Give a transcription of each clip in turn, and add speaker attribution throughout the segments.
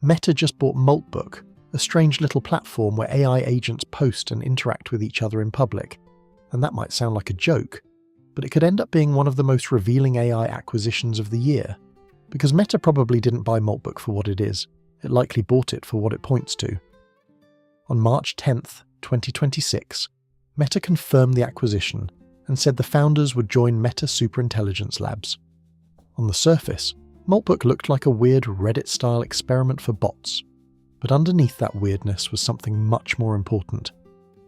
Speaker 1: Meta just bought Moltbook, a strange little platform where AI agents post and interact with each other in public. And that might sound like a joke, but it could end up being one of the most revealing AI acquisitions of the year. Because Meta probably didn't buy Moltbook for what it is. It likely bought it for what it points to. On March 10th, 2026, Meta confirmed the acquisition and said the founders would join Meta Superintelligence Labs. On the surface, Moltbook looked like a weird Reddit-style experiment for bots. But underneath that weirdness was something much more important.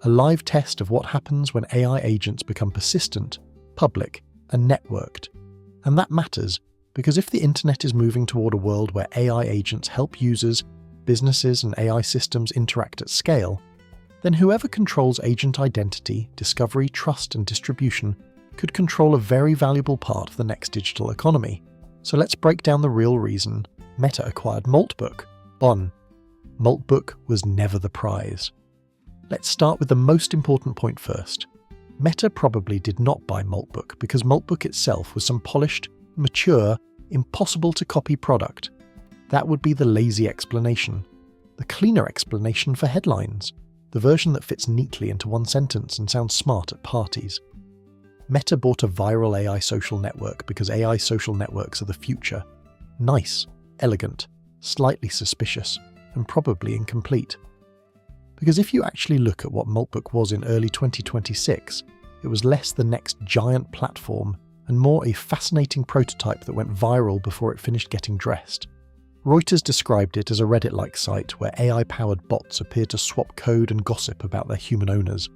Speaker 1: A live test of what happens when AI agents become persistent, public, and networked. And that matters because if the internet is moving toward a world where AI agents help users, businesses, and AI systems interact at scale, then whoever controls agent identity, discovery, trust, and distribution could control a very valuable part of the next digital economy. So let's break down the real reason Meta acquired Moltbook. Moltbook was never the prize. Let's start with the most important point first. Meta probably did not buy Moltbook because Moltbook itself was some polished, mature, impossible-to-copy product. That would be the lazy explanation. The cleaner explanation for headlines. The version that fits neatly into one sentence and sounds smart at parties. Meta bought a viral AI social network because AI social networks are the future. Nice, elegant, slightly suspicious, and probably incomplete. Because if you actually look at what Moltbook was in early 2026, it was less the next giant platform and more a fascinating prototype that went viral before it finished getting dressed. Reuters described it as a Reddit-like site where AI-powered bots appeared to swap code and gossip about their human owners.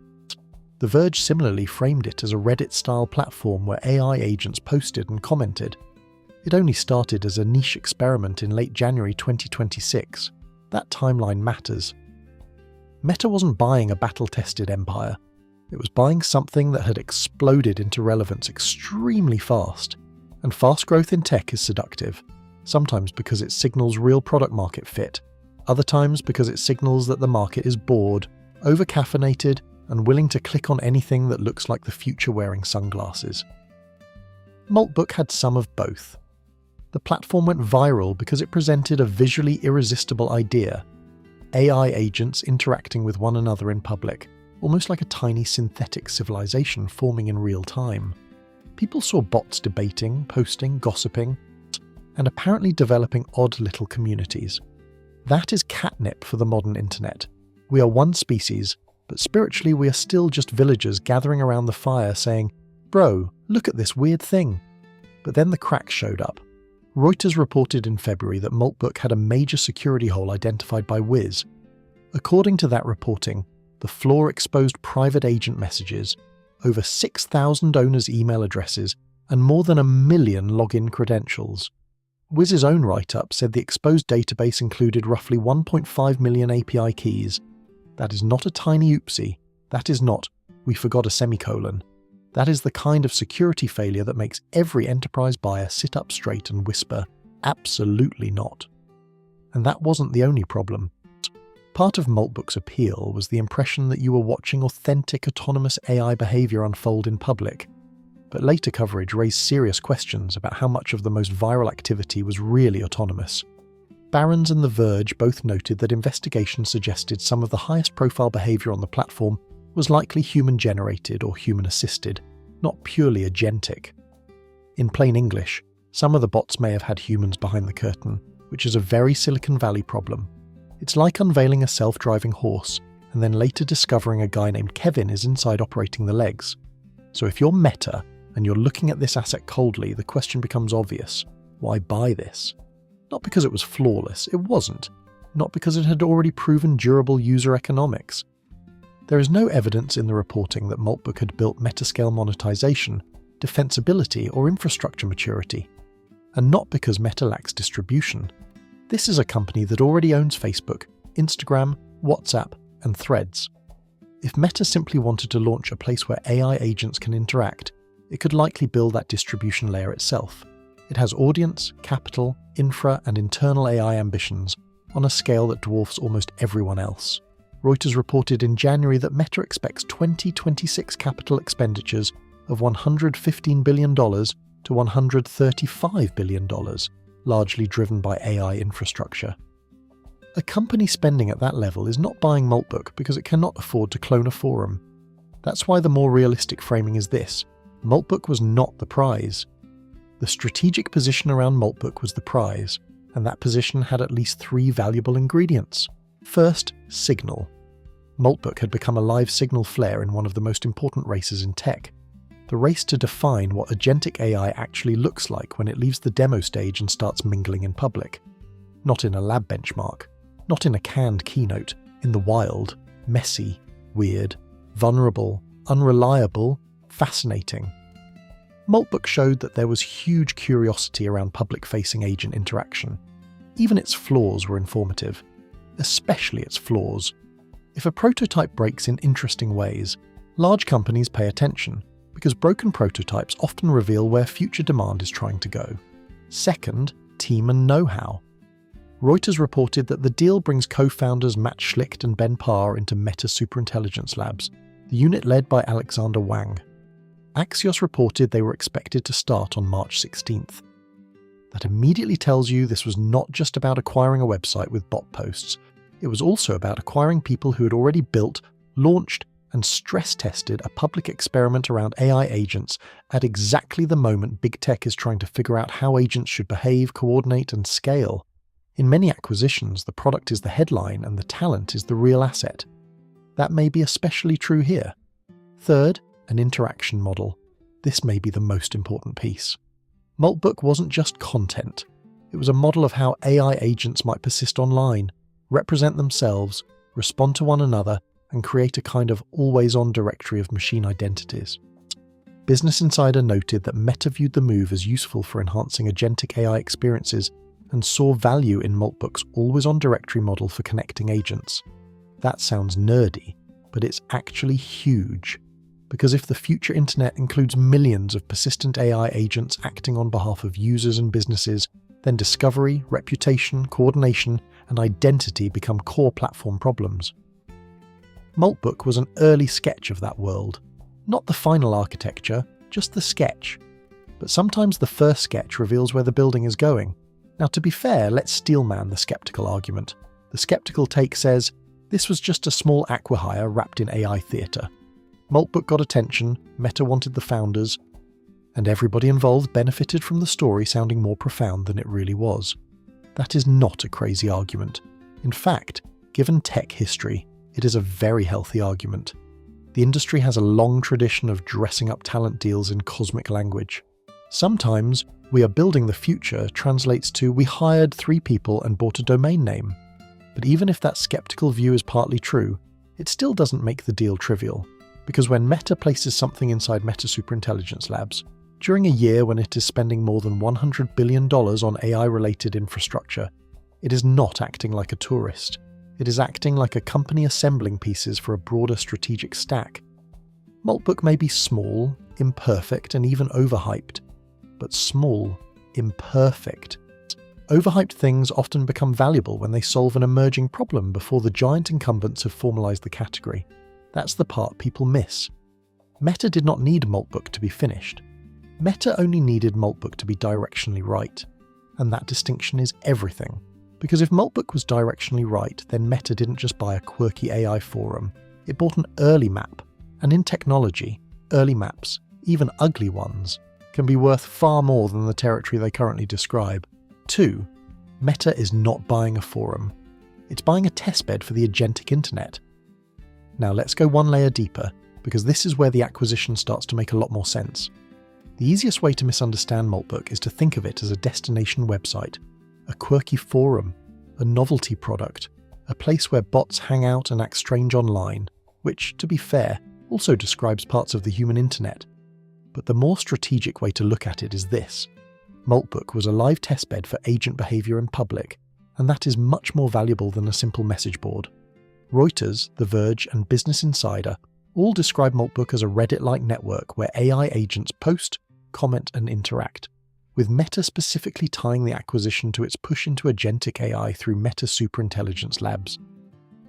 Speaker 1: The Verge similarly framed it as a Reddit-style platform where AI agents posted and commented. It only started as a niche experiment in late January 2026. That timeline matters. Meta wasn't buying a battle-tested empire. It was buying something that had exploded into relevance extremely fast. And fast growth in tech is seductive, sometimes because it signals real product-market fit, other times because it signals that the market is bored, over-caffeinated, and willing to click on anything that looks like the future wearing sunglasses. Moltbook had some of both. The platform went viral because it presented a visually irresistible idea: AI agents interacting with one another in public, almost like a tiny synthetic civilization forming in real time. People saw bots debating, posting, gossiping, and apparently developing odd little communities. That is catnip for the modern internet. We are one species, but spiritually we are still just villagers gathering around the fire saying, "Bro, look at this weird thing." But then the cracks showed up. Reuters reported in February that Moltbook had a major security hole identified by Wiz. According to that reporting, the flaw exposed private agent messages, over 6,000 owners' email addresses, and more than 1 million login credentials. Wiz's own write-up said the exposed database included roughly 1.5 million API keys. That is not a tiny oopsie. That is not, we forgot a semicolon. That is the kind of security failure that makes every enterprise buyer sit up straight and whisper, absolutely not. And that wasn't the only problem. Part of Moltbook's appeal was the impression that you were watching authentic autonomous AI behavior unfold in public. But later coverage raised serious questions about how much of the most viral activity was really autonomous. Barron's and The Verge both noted that investigations suggested some of the highest profile behavior on the platform was likely human-generated or human-assisted, not purely agentic. In plain English, some of the bots may have had humans behind the curtain, which is a very Silicon Valley problem. It's like unveiling a self-driving horse and then later discovering a guy named Kevin is inside operating the legs. So if you're Meta and you're looking at this asset coldly, the question becomes obvious. Why buy this? Not because it was flawless, it wasn't. Not because it had already proven durable user economics. There is no evidence in the reporting that Moltbook had built metascale monetization, defensibility, or infrastructure maturity. And not because Meta lacks distribution. This is a company that already owns Facebook, Instagram, WhatsApp, and Threads. If Meta simply wanted to launch a place where AI agents can interact, it could likely build that distribution layer itself. It has audience, capital, infra, and internal AI ambitions on a scale that dwarfs almost everyone else. Reuters reported in January that Meta expects 2026 capital expenditures of $115 billion to $135 billion, largely driven by AI infrastructure. A company spending at that level is not buying Moltbook because it cannot afford to clone a forum. That's why the more realistic framing is this: Moltbook was not the prize. The strategic position around Moltbook was the prize, and that position had at least 3 valuable ingredients. First, signal. Moltbook had become a live signal flare in one of the most important races in tech. The race to define what agentic AI actually looks like when it leaves the demo stage and starts mingling in public. Not in a lab benchmark, not in a canned keynote, in the wild, messy, weird, vulnerable, unreliable, fascinating. Moltbook showed that there was huge curiosity around public-facing agent interaction. Even its flaws were informative, especially its flaws. If a prototype breaks in interesting ways, large companies pay attention, because broken prototypes often reveal where future demand is trying to go. Second, team and know-how. Reuters reported that the deal brings co-founders Matt Schlicht and Ben Parr into Meta Superintelligence Labs, the unit led by Alexander Wang. Axios reported they were expected to start on March 16th. That immediately tells you this was not just about acquiring a website with bot posts. It was also about acquiring people who had already built, launched, and stress-tested a public experiment around AI agents at exactly the moment big tech is trying to figure out how agents should behave, coordinate, and scale. In many acquisitions, the product is the headline and the talent is the real asset. That may be especially true here. Third, an interaction model. This may be the most important piece. Moltbook wasn't just content. It was a model of how AI agents might persist online, represent themselves, respond to one another, and create a kind of always-on directory of machine identities. Business Insider noted that Meta viewed the move as useful for enhancing agentic AI experiences and saw value in Moltbook's always-on directory model for connecting agents. That sounds nerdy, but it's actually huge. Because if the future internet includes millions of persistent AI agents acting on behalf of users and businesses, then discovery, reputation, coordination, and identity become core platform problems. Moltbook was an early sketch of that world. Not the final architecture, just the sketch. But sometimes the first sketch reveals where the building is going. Now, to be fair, let's steelman the skeptical argument. The skeptical take says, this was just a small acqui-hire wrapped in AI theatre. Moltbook got attention, Meta wanted the founders, and everybody involved benefited from the story sounding more profound than it really was. That is not a crazy argument. In fact, given tech history, it is a very healthy argument. The industry has a long tradition of dressing up talent deals in cosmic language. Sometimes, "we are building the future" translates to "we hired 3 people and bought a domain name." But even if that skeptical view is partly true, it still doesn't make the deal trivial. Because when Meta places something inside Meta Superintelligence Labs, during a year when it is spending more than $100 billion on AI-related infrastructure, it is not acting like a tourist. It is acting like a company assembling pieces for a broader strategic stack. Moltbook may be small, imperfect, and even overhyped. But small, imperfect. Overhyped things often become valuable when they solve an emerging problem before the giant incumbents have formalized the category. That's the part people miss. Meta did not need Moltbook to be finished. Meta only needed Moltbook to be directionally right. And that distinction is everything. Because if Moltbook was directionally right, then Meta didn't just buy a quirky AI forum. It bought an early map. And in technology, early maps, even ugly ones, can be worth far more than the territory they currently describe. 2. Meta is not buying a forum. It's buying a testbed for the agentic internet. Now let's go one layer deeper, because this is where the acquisition starts to make a lot more sense. The easiest way to misunderstand Moltbook is to think of it as a destination website, a quirky forum, a novelty product, a place where bots hang out and act strange online, which, to be fair, also describes parts of the human internet. But the more strategic way to look at it is this. Moltbook was a live testbed for agent behavior in public, and that is much more valuable than a simple message board. Reuters, The Verge, and Business Insider all describe Moltbook as a Reddit-like network where AI agents post, comment, and interact, with Meta specifically tying the acquisition to its push into agentic AI through Meta Superintelligence Labs.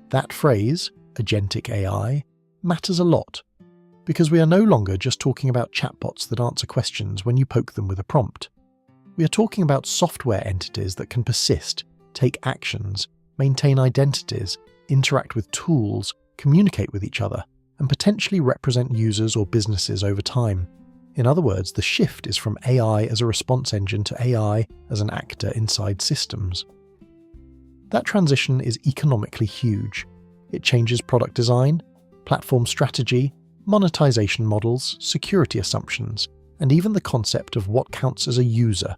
Speaker 1: That phrase, agentic AI, matters a lot, because we are no longer just talking about chatbots that answer questions when you poke them with a prompt. We are talking about software entities that can persist, take actions, maintain identities, interact with tools, communicate with each other, and potentially represent users or businesses over time. In other words, the shift is from AI as a response engine to AI as an actor inside systems. That transition is economically huge. It changes product design, platform strategy, monetization models, security assumptions, and even the concept of what counts as a user.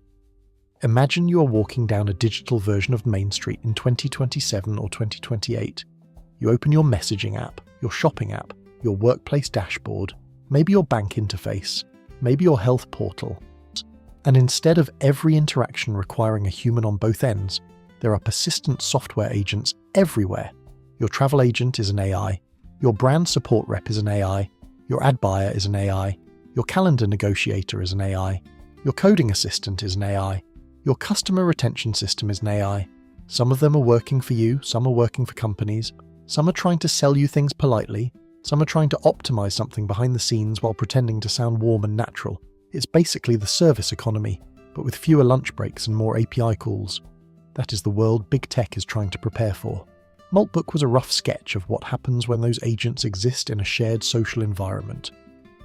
Speaker 1: Imagine you are walking down a digital version of Main Street in 2027 or 2028. You open your messaging app, your shopping app, your workplace dashboard, maybe your bank interface, maybe your health portal. And instead of every interaction requiring a human on both ends, there are persistent software agents everywhere. Your travel agent is an AI, your brand support rep is an AI, your ad buyer is an AI, your calendar negotiator is an AI, your coding assistant is an AI, your customer retention system is an AI. Some of them are working for you, some are working for companies, some are trying to sell you things politely, some are trying to optimize something behind the scenes while pretending to sound warm and natural. It's basically the service economy, but with fewer lunch breaks and more API calls. That is the world big tech is trying to prepare for. Moltbook was a rough sketch of what happens when those agents exist in a shared social environment.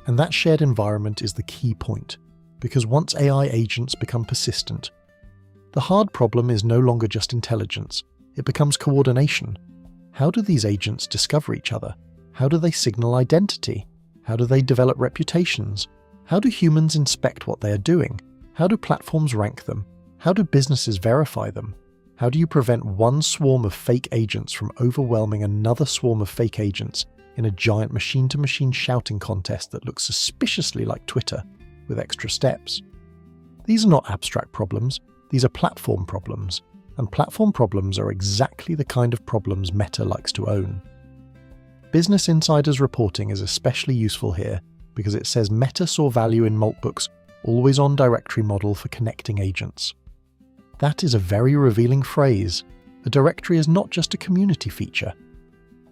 Speaker 1: And that shared environment is the key point, because once AI agents become persistent, the hard problem is no longer just intelligence, it becomes coordination. How do these agents discover each other? How do they signal identity? How do they develop reputations? How do humans inspect what they are doing? How do platforms rank them? How do businesses verify them? How do you prevent one swarm of fake agents from overwhelming another swarm of fake agents in a giant machine-to-machine shouting contest that looks suspiciously like Twitter, with extra steps? These are not abstract problems, these are platform problems, and platform problems are exactly the kind of problems Meta likes to own. Business Insider's reporting is especially useful here because it says Meta saw value in Moltbook's always-on directory model for connecting agents. That is a very revealing phrase. A directory is not just a community feature.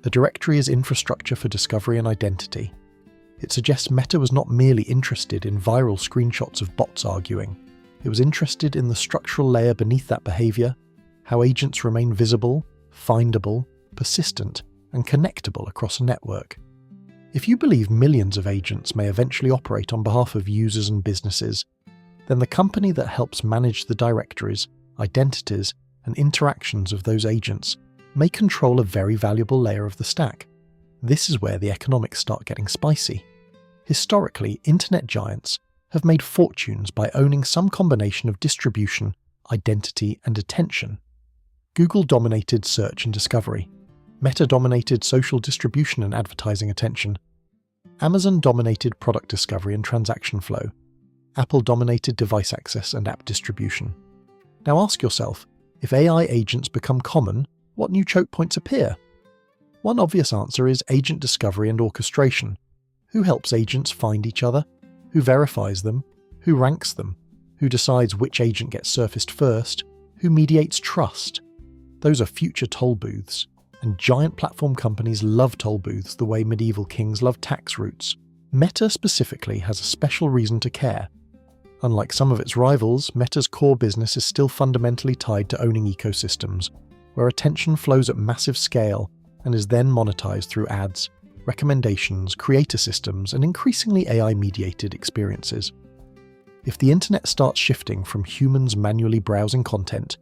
Speaker 1: A directory is infrastructure for discovery and identity. It suggests Meta was not merely interested in viral screenshots of bots arguing. It was interested in the structural layer beneath that behavior, how agents remain visible, findable, persistent, and connectable across a network. If you believe millions of agents may eventually operate on behalf of users and businesses, then the company that helps manage the directories, identities, and interactions of those agents may control a very valuable layer of the stack. This is where the economics start getting spicy. Historically, internet giants have made fortunes by owning some combination of distribution, identity, and attention. Google dominated search and discovery. Meta dominated social distribution and advertising attention. Amazon dominated product discovery and transaction flow. Apple dominated device access and app distribution. Now ask yourself, if AI agents become common, what new choke points appear? One obvious answer is agent discovery and orchestration. Who helps agents find each other? Who verifies them? Who ranks them? Who decides which agent gets surfaced first? Who mediates trust? Those are future toll booths. And giant platform companies love toll booths the way medieval kings love tax routes. Meta specifically has a special reason to care. Unlike some of its rivals, Meta's core business is still fundamentally tied to owning ecosystems, where attention flows at massive scale and is then monetized through ads, recommendations, creator systems, and increasingly AI-mediated experiences. If the internet starts shifting from humans manually browsing content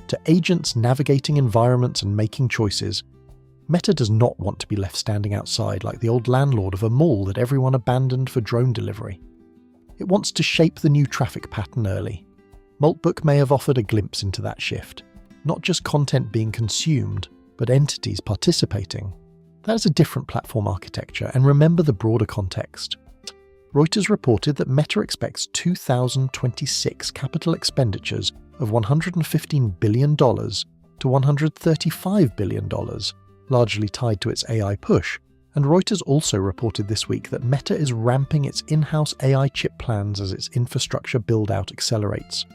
Speaker 1: to agents navigating environments and making choices, Meta does not want to be left standing outside like the old landlord of a mall that everyone abandoned for drone delivery. It wants to shape the new traffic pattern early. Moltbook may have offered a glimpse into that shift, not just content being consumed, but entities participating. That is a different platform architecture, and remember the broader context. Reuters reported that Meta expects 2026 capital expenditures of $115 billion to $135 billion, largely tied to its AI push, and Reuters also reported this week that Meta is ramping its in-house AI chip plans as its infrastructure build-out accelerates.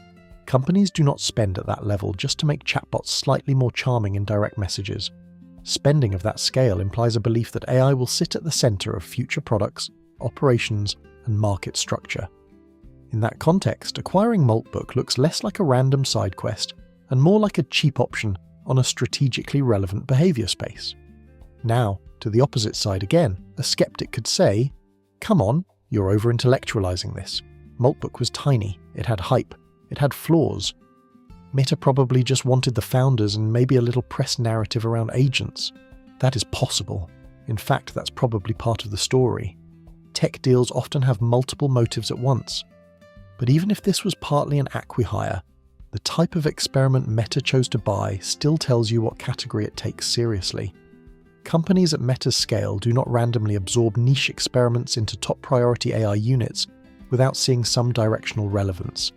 Speaker 1: Companies do not spend at that level just to make chatbots slightly more charming in direct messages. Spending of that scale implies a belief that AI will sit at the center of future products, operations, and market structure. In that context, acquiring Moltbook looks less like a random side quest and more like a cheap option on a strategically relevant behavior space. Now, to the opposite side again, a skeptic could say, come on, you're over-intellectualizing this. Moltbook was tiny, it had hype, it had flaws. Meta probably just wanted the founders and maybe a little press narrative around agents. That is possible. In fact, that's probably part of the story. Tech deals often have multiple motives at once. But even if this was partly an acqui-hire, the type of experiment Meta chose to buy still tells you what category it takes seriously. Companies at Meta's scale do not randomly absorb niche experiments into top priority AI units without seeing some directional relevance.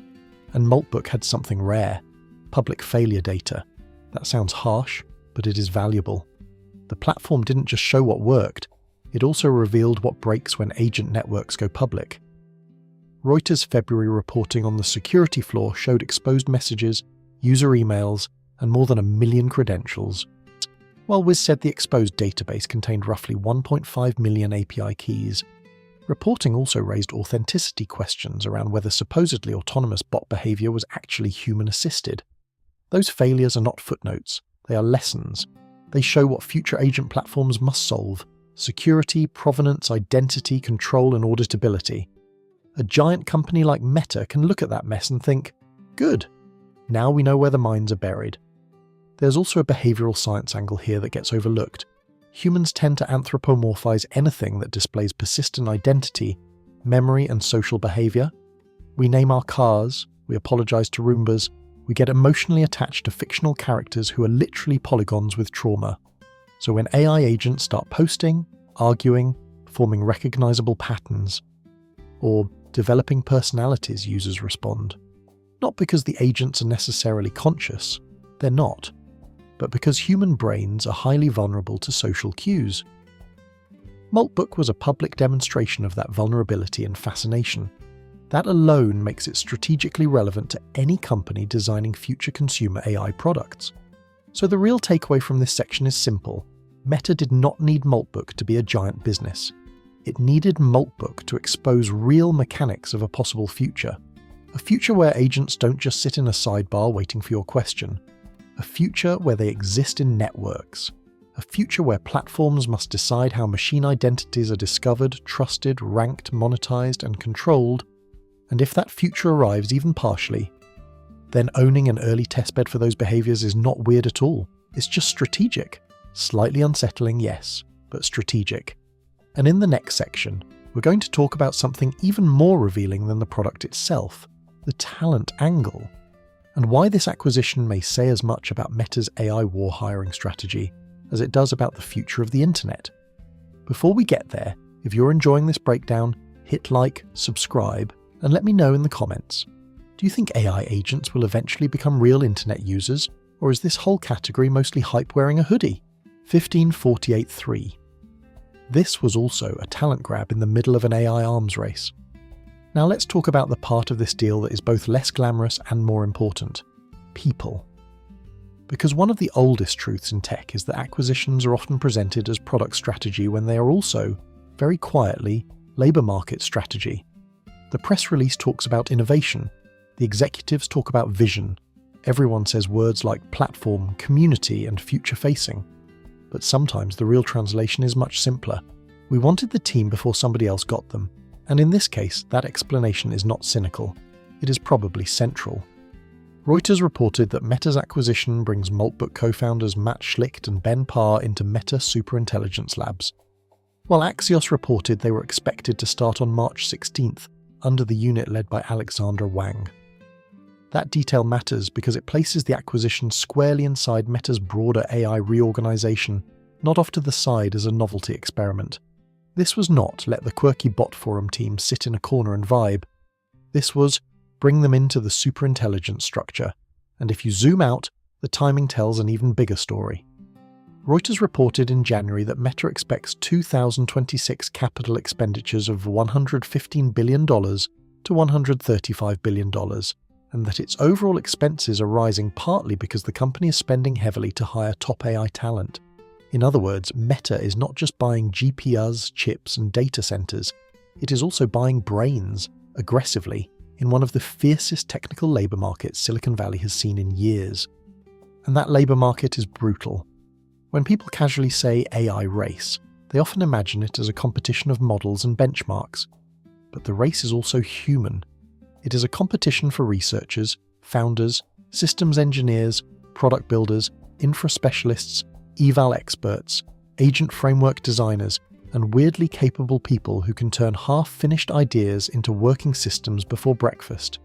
Speaker 1: And Moltbook had something rare: public failure data. That sounds harsh, but it is valuable. The platform didn't just show what worked, it also revealed what breaks when agent networks go public. Reuters' February reporting on the security flaw showed exposed messages, user emails, and more than 1 million credentials. While Wiz said the exposed database contained roughly 1.5 million API keys, reporting also raised authenticity questions around whether supposedly autonomous bot behavior was actually human-assisted. Those failures are not footnotes, they are lessons. They show what future agent platforms must solve: security, provenance, identity, control, and auditability. A giant company like Meta can look at that mess and think, good, now we know where the mines are buried. There's also a behavioral science angle here that gets overlooked. Humans tend to anthropomorphize anything that displays persistent identity, memory, and social behavior. We name our cars, we apologize to Roombas, we get emotionally attached to fictional characters who are literally polygons with trauma. So when AI agents start posting, arguing, forming recognizable patterns, or developing personalities, users respond. Not because the agents are necessarily conscious, they're not, but because human brains are highly vulnerable to social cues. Moltbook was a public demonstration of that vulnerability and fascination. That alone makes it strategically relevant to any company designing future consumer AI products. So the real takeaway from this section is simple. Meta did not need Moltbook to be a giant business. It needed Moltbook to expose real mechanics of a possible future. A future where agents don't just sit in a sidebar waiting for your question. A future where they exist in networks. A future where platforms must decide how machine identities are discovered, trusted, ranked, monetized, and controlled. And if that future arrives even partially, then owning an early testbed for those behaviors is not weird at all. It's just strategic. Slightly unsettling, yes, but strategic. And in the next section, we're going to talk about something even more revealing than the product itself, the talent angle, and why this acquisition may say as much about Meta's AI war hiring strategy as it does about the future of the internet. Before we get there, if you're enjoying this breakdown, hit like, subscribe, and let me know in the comments. Do you think AI agents will eventually become real internet users, or is this whole category mostly hype wearing a hoodie? 1548-3. This was also a talent grab in the middle of an AI arms race. Now let's talk about the part of this deal that is both less glamorous and more important: people. Because one of the oldest truths in tech is that acquisitions are often presented as product strategy when they are also, very quietly, labor market strategy. The press release talks about innovation. The executives talk about vision. Everyone says words like platform, community, and future-facing. But sometimes the real translation is much simpler. We wanted the team before somebody else got them. And in this case, that explanation is not cynical. It is probably central. Reuters reported that Meta's acquisition brings Moltbook co-founders Matt Schlicht and Ben Parr into Meta Superintelligence Labs, while Axios reported they were expected to start on March 16th under the unit led by Alexandra Wang. That detail matters because it places the acquisition squarely inside Meta's broader AI reorganization, not off to the side as a novelty experiment. This was not let the quirky bot forum team sit in a corner and vibe. This was bring them into the superintelligence structure, and if you zoom out, the timing tells an even bigger story. Reuters reported in January that Meta expects 2026 capital expenditures of $115 billion to $135 billion, and that its overall expenses are rising partly because the company is spending heavily to hire top AI talent. In other words, Meta is not just buying GPUs, chips, and data centers, it is also buying brains, aggressively, in one of the fiercest technical labor markets Silicon Valley has seen in years. And that labour market is brutal. When people casually say AI race, they often imagine it as a competition of models and benchmarks. But the race is also human. It is a competition for researchers, founders, systems engineers, product builders, infra specialists, eval experts, agent framework designers, and weirdly capable people who can turn half-finished ideas into working systems before breakfast.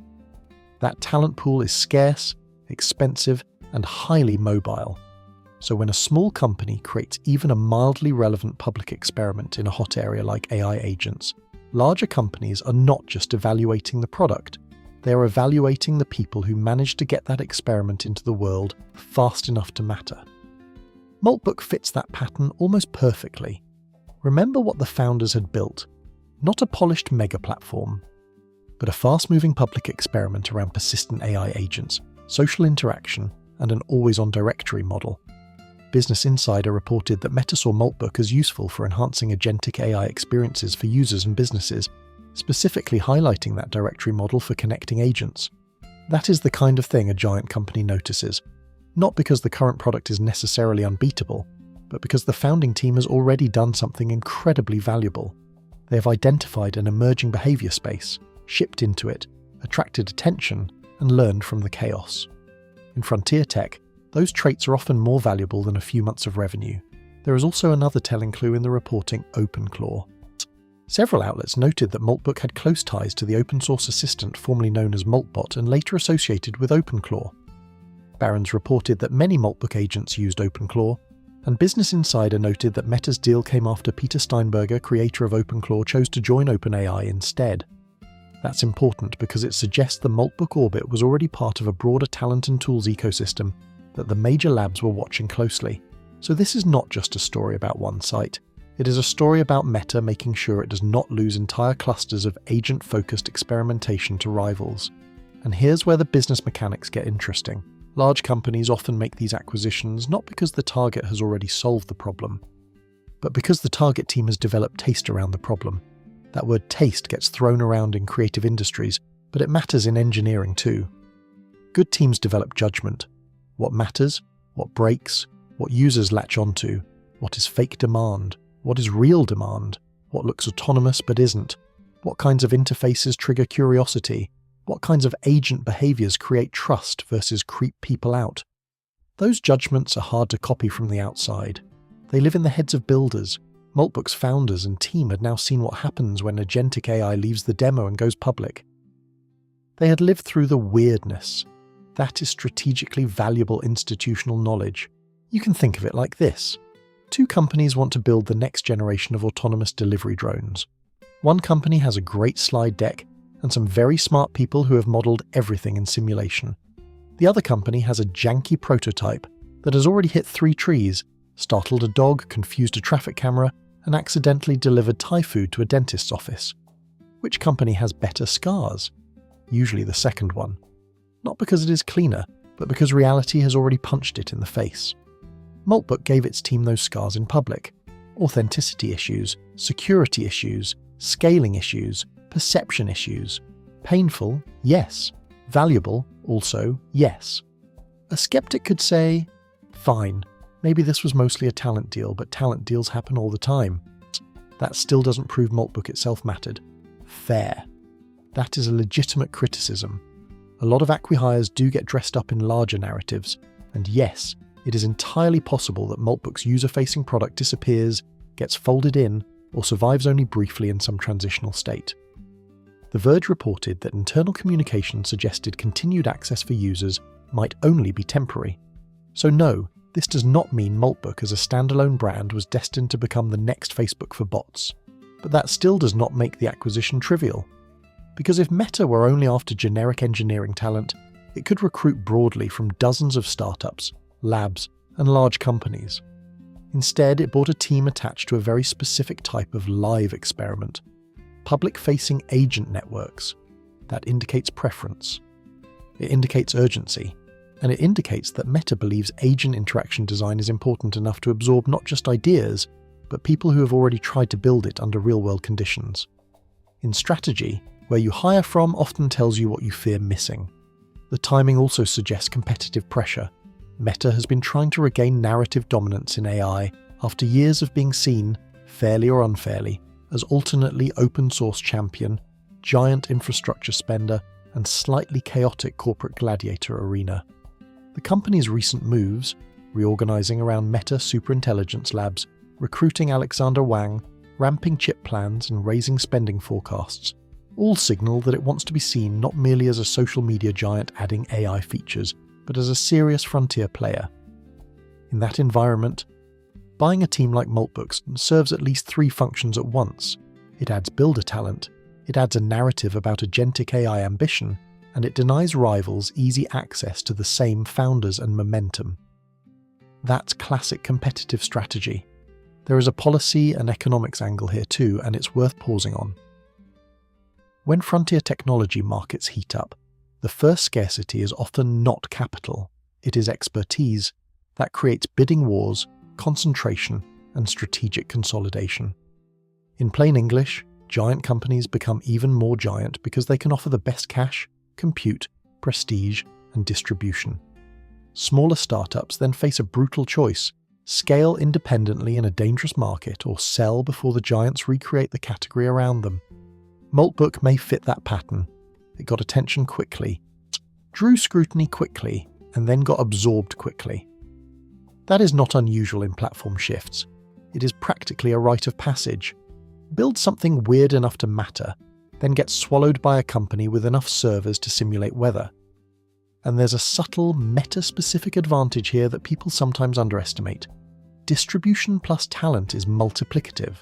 Speaker 1: That talent pool is scarce, expensive, and highly mobile. So when a small company creates even a mildly relevant public experiment in a hot area like AI agents, larger companies are not just evaluating the product, they are evaluating the people who managed to get that experiment into the world fast enough to matter. Moltbook fits that pattern almost perfectly. Remember what the founders had built: not a polished mega platform, but a fast-moving public experiment around persistent AI agents, social interaction, and an always-on directory model. Business Insider reported that Meta saw Moltbook as useful for enhancing agentic AI experiences for users and businesses, specifically highlighting that directory model for connecting agents. That is the kind of thing a giant company notices, not because the current product is necessarily unbeatable, but because the founding team has already done something incredibly valuable. They have identified an emerging behavior space, shipped into it, attracted attention, and learned from the chaos. In frontier tech, those traits are often more valuable than a few months of revenue. There is also another telling clue in the reporting OpenClaw. Several outlets noted that Moltbook had close ties to the open-source assistant formerly known as Moltbot and later associated with OpenClaw. Barron's reported that many Moltbook agents used OpenClaw, and Business Insider noted that Meta's deal came after Peter Steinberger, creator of OpenClaw, chose to join OpenAI instead. That's important because it suggests the Moltbook orbit was already part of a broader talent and tools ecosystem that the major labs were watching closely. So this is not just a story about one site. It is a story about Meta making sure it does not lose entire clusters of agent-focused experimentation to rivals. And here's where the business mechanics get interesting. Large companies often make these acquisitions not because the target has already solved the problem, but because the target team has developed taste around the problem. That word taste gets thrown around in creative industries, but it matters in engineering too. Good teams develop judgment. What matters, what breaks, what users latch onto, what is fake demand, what is real demand, what looks autonomous but isn't, what kinds of interfaces trigger curiosity, what kinds of agent behaviors create trust versus creep people out. Those judgments are hard to copy from the outside. They live in the heads of builders. Moltbook's founders and team had now seen what happens when agentic AI leaves the demo and goes public. They had lived through the weirdness. That is strategically valuable institutional knowledge. You can think of it like this. Two companies want to build the next generation of autonomous delivery drones. One company has a great slide deck and some very smart people who have modeled everything in simulation. The other company has a janky prototype that has already hit 3 trees, startled a dog, confused a traffic camera, and accidentally delivered Thai food to a dentist's office. Which company has better scars? Usually the second one. Not because it is cleaner, but because reality has already punched it in the face. Moltbook gave its team those scars in public. Authenticity issues, security issues, scaling issues, perception issues. Painful, yes. Valuable, also, yes. A skeptic could say, fine, maybe this was mostly a talent deal, but talent deals happen all the time. That still doesn't prove Moltbook itself mattered. Fair. That is a legitimate criticism. A lot of acqui-hires do get dressed up in larger narratives, and yes, it is entirely possible that Moltbook's user-facing product disappears, gets folded in, or survives only briefly in some transitional state. The Verge reported that internal communication suggested continued access for users might only be temporary. So no, this does not mean Moltbook as a standalone brand was destined to become the next Facebook for bots. But that still does not make the acquisition trivial. Because if Meta were only after generic engineering talent, it could recruit broadly from dozens of startups, labs, and large companies. Instead, it bought a team attached to a very specific type of live experiment. Public-facing agent networks. That indicates preference. It indicates urgency. And it indicates that Meta believes agent interaction design is important enough to absorb not just ideas, but people who have already tried to build it under real-world conditions. In strategy, where you hire from often tells you what you fear missing. The timing also suggests competitive pressure. Meta has been trying to regain narrative dominance in AI after years of being seen, fairly or unfairly, as alternately open-source champion, giant infrastructure spender, and slightly chaotic corporate gladiator arena. The company's recent moves, reorganizing around Meta Superintelligence Labs, recruiting Alexander Wang, ramping chip plans and raising spending forecasts, all signal that it wants to be seen not merely as a social media giant adding AI features, but as a serious frontier player. In that environment, buying a team like Moltbook serves at least three functions at once. It adds builder talent, it adds a narrative about agentic AI ambition, and it denies rivals easy access to the same founders and momentum. That's classic competitive strategy. There is a policy and economics angle here too, and it's worth pausing on. When frontier technology markets heat up, the first scarcity is often not capital, it is expertise. That creates bidding wars, concentration, and strategic consolidation. In plain English, giant companies become even more giant because they can offer the best cash, compute, prestige, and distribution. Smaller startups then face a brutal choice: scale independently in a dangerous market or sell before the giants recreate the category around them. Moltbook may fit that pattern. It got attention quickly, drew scrutiny quickly, and then got absorbed quickly. That is not unusual in platform shifts. It is practically a rite of passage. Build something weird enough to matter, then get swallowed by a company with enough servers to simulate weather. And there's a subtle, meta-specific advantage here that people sometimes underestimate. Distribution plus talent is multiplicative.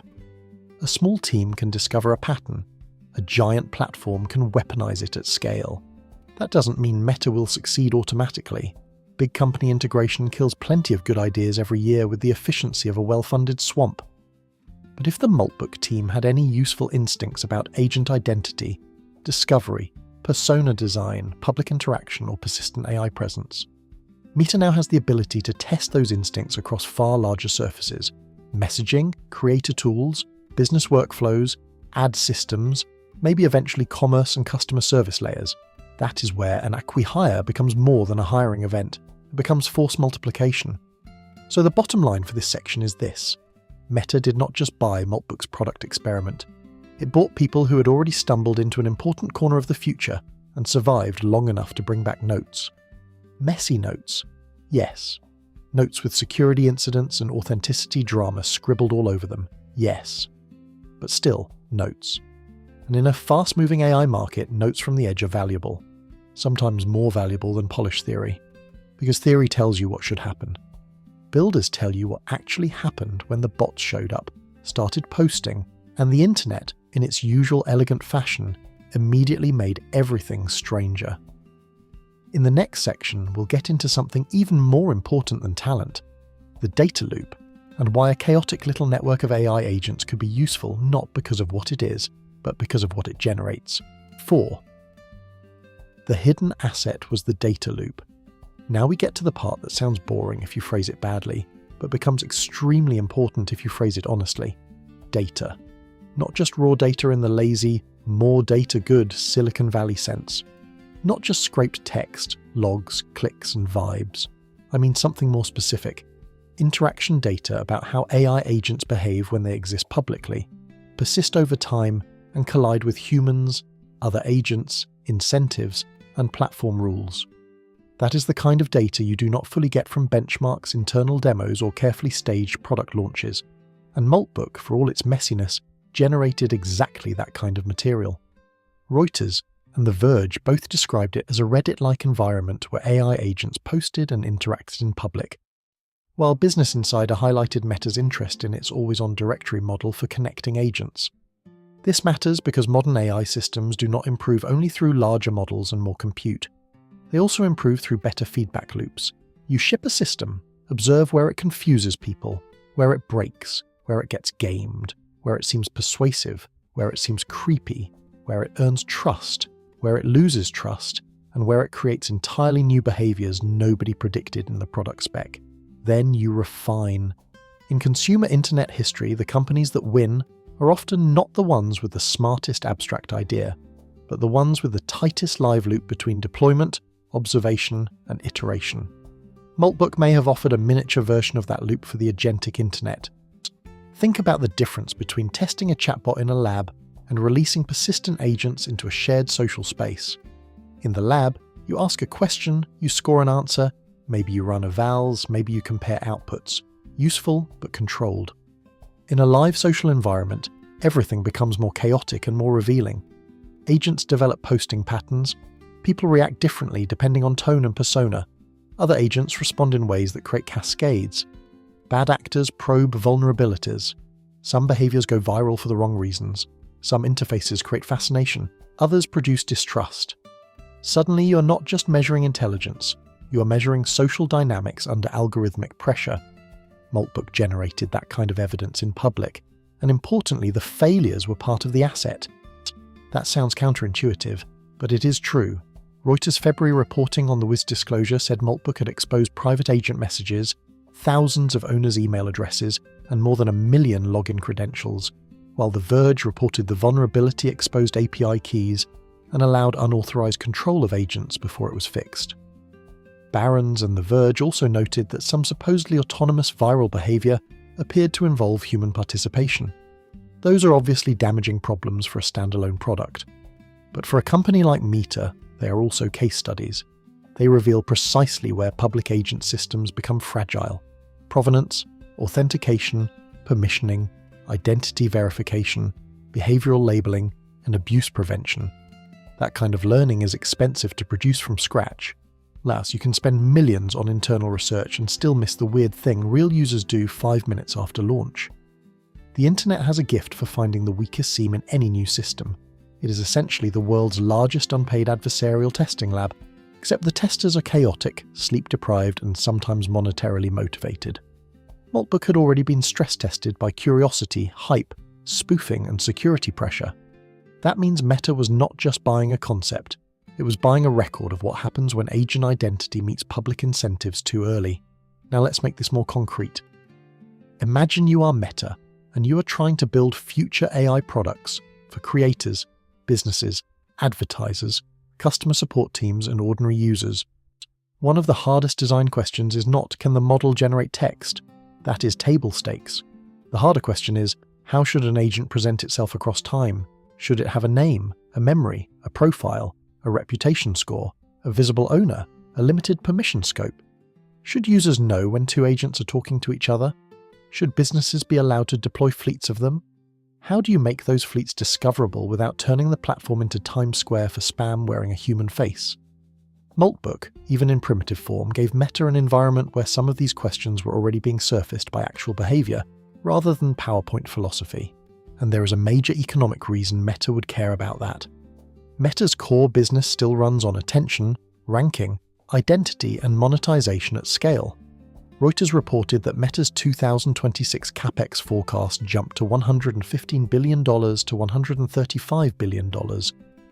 Speaker 1: A small team can discover a pattern. A giant platform can weaponize it at scale. That doesn't mean Meta will succeed automatically. Big company integration kills plenty of good ideas every year with the efficiency of a well-funded swamp. But if the Moltbook team had any useful instincts about agent identity, discovery, persona design, public interaction, or persistent AI presence, Meta now has the ability to test those instincts across far larger surfaces: messaging, creator tools, business workflows, ad systems, maybe eventually commerce and customer service layers. That is where an acqui-hire becomes more than a hiring event. It becomes force multiplication. So the bottom line for this section is this: Meta did not just buy Moltbook's product experiment. It bought people who had already stumbled into an important corner of the future and survived long enough to bring back notes. Messy notes. Yes. Notes with security incidents and authenticity drama scribbled all over them. Yes. But still, notes. And in a fast-moving AI market, notes from the edge are valuable. Sometimes more valuable than polished theory. Because theory tells you what should happen. Builders tell you what actually happened when the bots showed up, started posting, and the internet, in its usual elegant fashion, immediately made everything stranger. In the next section, we'll get into something even more important than talent: the data loop, and why a chaotic little network of AI agents could be useful not because of what it is, but because of what it generates. 4. The hidden asset was the data loop. Now we get to the part that sounds boring if you phrase it badly, but becomes extremely important if you phrase it honestly. Data. Not just raw data in the lazy, more data good Silicon Valley sense. Not just scraped text, logs, clicks, and vibes. I mean something more specific. Interaction data about how AI agents behave when they exist publicly, persist over time, and collide with humans, other agents, incentives, and platform rules. That is the kind of data you do not fully get from benchmarks, internal demos, or carefully staged product launches. And Moltbook, for all its messiness, generated exactly that kind of material. Reuters and The Verge both described it as a Reddit-like environment where AI agents posted and interacted in public, while Business Insider highlighted Meta's interest in its always-on directory model for connecting agents. This matters because modern AI systems do not improve only through larger models and more compute. They also improve through better feedback loops. You ship a system, observe where it confuses people, where it breaks, where it gets gamed, where it seems persuasive, where it seems creepy, where it earns trust, where it loses trust, and where it creates entirely new behaviors nobody predicted in the product spec. Then you refine. In consumer internet history, the companies that win are often not the ones with the smartest abstract idea, but the ones with the tightest live loop between deployment, observation, and iteration. Moltbook may have offered a miniature version of that loop for the agentic internet. Think about the difference between testing a chatbot in a lab and releasing persistent agents into a shared social space. In the lab, you ask a question, you score an answer, maybe you run evals, maybe you compare outputs. Useful, but controlled. In a live social environment, everything becomes more chaotic and more revealing. Agents develop posting patterns. People react differently depending on tone and persona. Other agents respond in ways that create cascades. Bad actors probe vulnerabilities. Some behaviors go viral for the wrong reasons. Some interfaces create fascination. Others produce distrust. Suddenly, you're not just measuring intelligence. You are measuring social dynamics under algorithmic pressure. Moltbook generated that kind of evidence in public, and importantly, the failures were part of the asset. That sounds counterintuitive, but it is true. Reuters' February reporting on the Wiz disclosure said Moltbook had exposed private agent messages, thousands of owners' email addresses, and more than 1 million login credentials, while The Verge reported the vulnerability exposed API keys and allowed unauthorized control of agents before it was fixed. Barron's and The Verge also noted that some supposedly autonomous viral behavior appeared to involve human participation. Those are obviously damaging problems for a standalone product. But for a company like Meta, they are also case studies. They reveal precisely where public agent systems become fragile. Provenance, authentication, permissioning, identity verification, behavioral labeling, and abuse prevention. That kind of learning is expensive to produce from scratch. Alas, you can spend millions on internal research and still miss the weird thing real users do 5 minutes after launch. The internet has a gift for finding the weakest seam in any new system. It is essentially the world's largest unpaid adversarial testing lab, except the testers are chaotic, sleep-deprived, and sometimes monetarily motivated. Moltbook had already been stress-tested by curiosity, hype, spoofing, and security pressure. That means Meta was not just buying a concept. It was buying a record of what happens when agent identity meets public incentives too early. Now let's make this more concrete. Imagine you are Meta, and you are trying to build future AI products for creators, businesses, advertisers, customer support teams, and ordinary users. One of the hardest design questions is not, can the model generate text? That is table stakes. The harder question is, how should an agent present itself across time? Should it have a name, a memory, a profile, a reputation score, a visible owner, a limited permission scope? Should users know when two agents are talking to each other? Should businesses be allowed to deploy fleets of them? How do you make those fleets discoverable without turning the platform into Times Square for spam wearing a human face? Moltbook, even in primitive form, gave Meta an environment where some of these questions were already being surfaced by actual behavior, rather than PowerPoint philosophy. And there is a major economic reason Meta would care about that. Meta's core business still runs on attention, ranking, identity, and monetization at scale. Reuters reported that Meta's 2026 capex forecast jumped to $115 billion to $135 billion,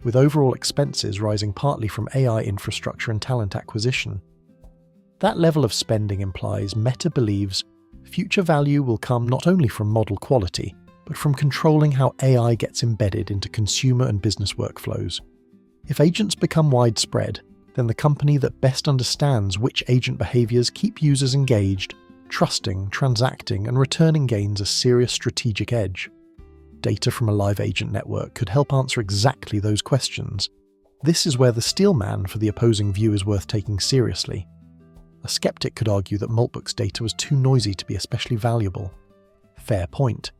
Speaker 1: with overall expenses rising partly from AI infrastructure and talent acquisition. That level of spending implies Meta believes future value will come not only from model quality, but from controlling how AI gets embedded into consumer and business workflows. If agents become widespread, then the company that best understands which agent behaviors keep users engaged, trusting, transacting, and returning gains a serious strategic edge. Data from a live agent network could help answer exactly those questions. This is where the steelman for the opposing view is worth taking seriously. A skeptic could argue that Moltbook's data was too noisy to be especially valuable. Fair point.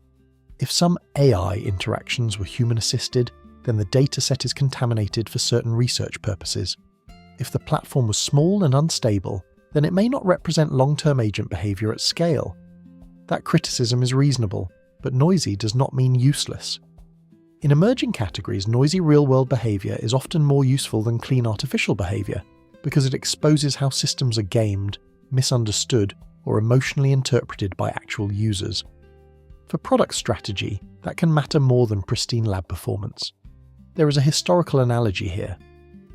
Speaker 1: If some AI interactions were human-assisted, then the dataset is contaminated for certain research purposes. If the platform was small and unstable, then it may not represent long-term agent behavior at scale. That criticism is reasonable, but noisy does not mean useless. In emerging categories, noisy real-world behavior is often more useful than clean artificial behavior, because it exposes how systems are gamed, misunderstood, or emotionally interpreted by actual users. For product strategy, that can matter more than pristine lab performance. There is a historical analogy here.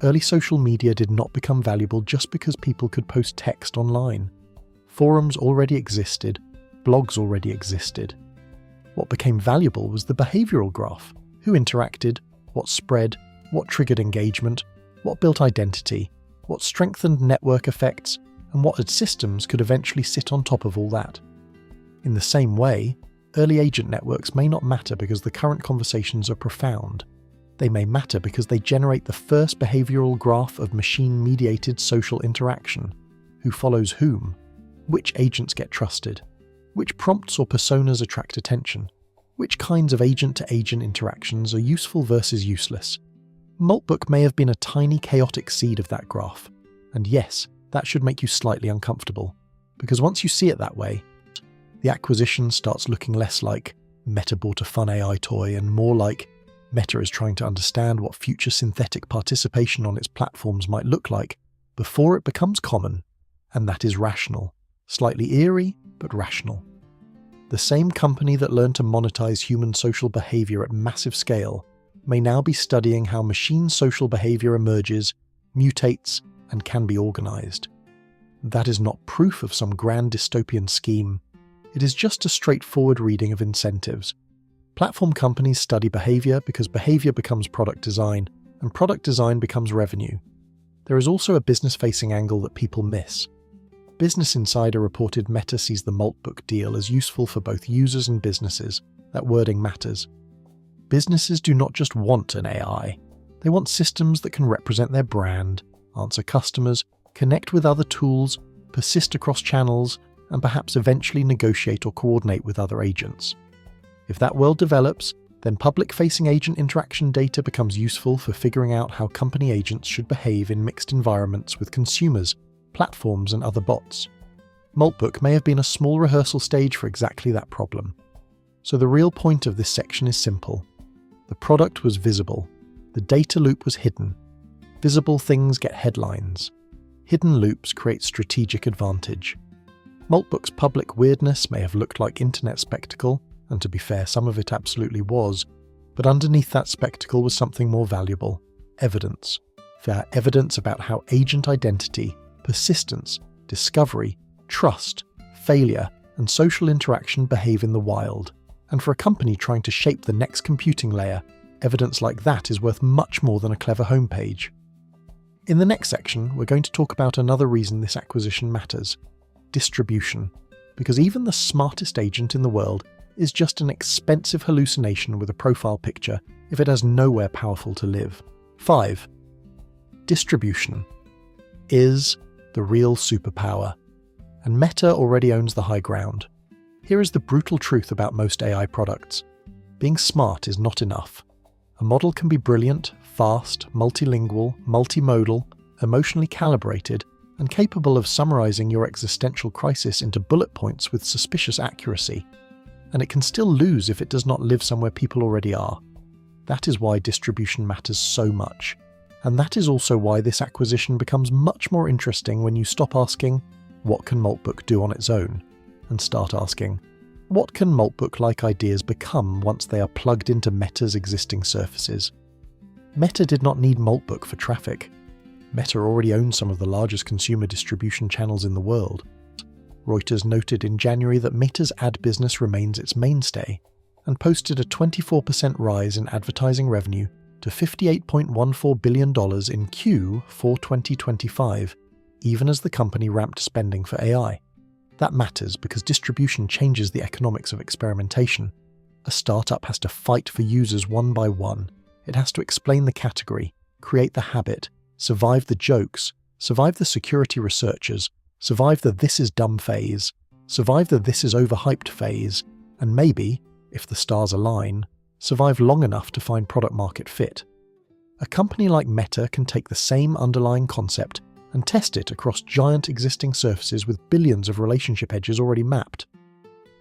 Speaker 1: Early social media did not become valuable just because people could post text online. Forums already existed, blogs already existed. What became valuable was the behavioral graph. Who interacted, what spread, what triggered engagement, what built identity, what strengthened network effects, and what systems could eventually sit on top of all that. In the same way, early agent networks may not matter because the current conversations are profound. They may matter because they generate the first behavioral graph of machine-mediated social interaction. Who follows whom? Which agents get trusted? Which prompts or personas attract attention? Which kinds of agent-to-agent interactions are useful versus useless? Moltbook may have been a tiny chaotic seed of that graph. And yes, that should make you slightly uncomfortable. Because once you see it that way, the acquisition starts looking less like Meta bought a fun AI toy and more like Meta is trying to understand what future synthetic participation on its platforms might look like before it becomes common. And that is rational. Slightly eerie, but rational. The same company that learned to monetize human social behavior at massive scale may now be studying how machine social behavior emerges, mutates, and can be organized. That is not proof of some grand dystopian scheme. It is just a straightforward reading of incentives. Platform companies study behavior because behavior becomes product design, and product design becomes revenue. There is also a business-facing angle that people miss. Business Insider reported Meta sees the Moltbook deal as useful for both users and businesses. That wording matters. Businesses do not just want an AI. They want systems that can represent their brand, answer customers, connect with other tools, persist across channels, and perhaps eventually negotiate or coordinate with other agents. If that world develops, then public-facing agent interaction data becomes useful for figuring out how company agents should behave in mixed environments with consumers, platforms, and other bots. Moltbook may have been a small rehearsal stage for exactly that problem. So the real point of this section is simple. The product was visible. The data loop was hidden. Visible things get headlines. Hidden loops create strategic advantage. Moltbook's public weirdness may have looked like internet spectacle, and to be fair, some of it absolutely was, but underneath that spectacle was something more valuable: evidence. Fair evidence about how agent identity, persistence, discovery, trust, failure, and social interaction behave in the wild. And for a company trying to shape the next computing layer, evidence like that is worth much more than a clever homepage. In the next section, we're going to talk about another reason this acquisition matters: distribution. Because even the smartest agent in the world is just an expensive hallucination with a profile picture if it has nowhere powerful to live. 5. Distribution is the real superpower, and Meta already owns the high ground. Here is the brutal truth about most AI products. Being smart is not enough. A model can be brilliant, fast, multilingual, multimodal, emotionally calibrated, and capable of summarizing your existential crisis into bullet points with suspicious accuracy. And it can still lose if it does not live somewhere people already are. That is why distribution matters so much. And that is also why this acquisition becomes much more interesting when you stop asking, what can Moltbook do on its own? And start asking, what can Moltbook-like ideas become once they are plugged into Meta's existing surfaces? Meta did not need Moltbook for traffic. Meta already owns some of the largest consumer distribution channels in the world. Reuters noted in January that Meta's ad business remains its mainstay, and posted a 24% rise in advertising revenue to $58.14 billion in Q4 2025, even as the company ramped spending for AI. That matters because distribution changes the economics of experimentation. A startup has to fight for users one by one. It has to explain the category, create the habit, survive the jokes, survive the security researchers, survive the this is dumb phase, survive the this is overhyped phase, and maybe, if the stars align, survive long enough to find product market fit. A company like Meta can take the same underlying concept and test it across giant existing surfaces with billions of relationship edges already mapped.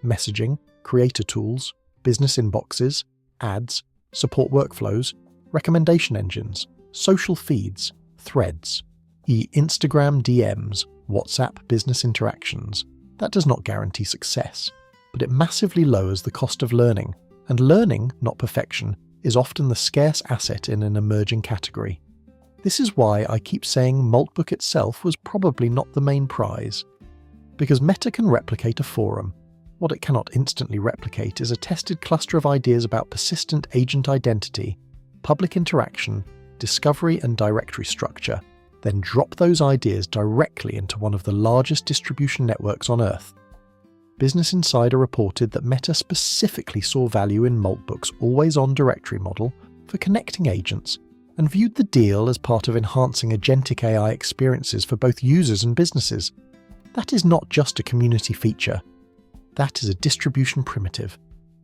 Speaker 1: Messaging, creator tools, business inboxes, ads, support workflows, recommendation engines, social feeds, threads, Instagram DMs, WhatsApp business interactions. That does not guarantee success, but it massively lowers the cost of learning, and learning, not perfection, is often the scarce asset in an emerging category. This is why I keep saying Moltbook itself was probably not the main prize. Because Meta can replicate a forum. What it cannot instantly replicate is a tested cluster of ideas about persistent agent identity, public interaction, discovery and directory structure then drop those ideas directly into one of the largest distribution networks on Earth. Business Insider reported that Meta specifically saw value in Moltbook's always-on directory model for connecting agents and viewed the deal as part of enhancing agentic AI experiences for both users and businesses. That is not just a community feature. That is a distribution primitive.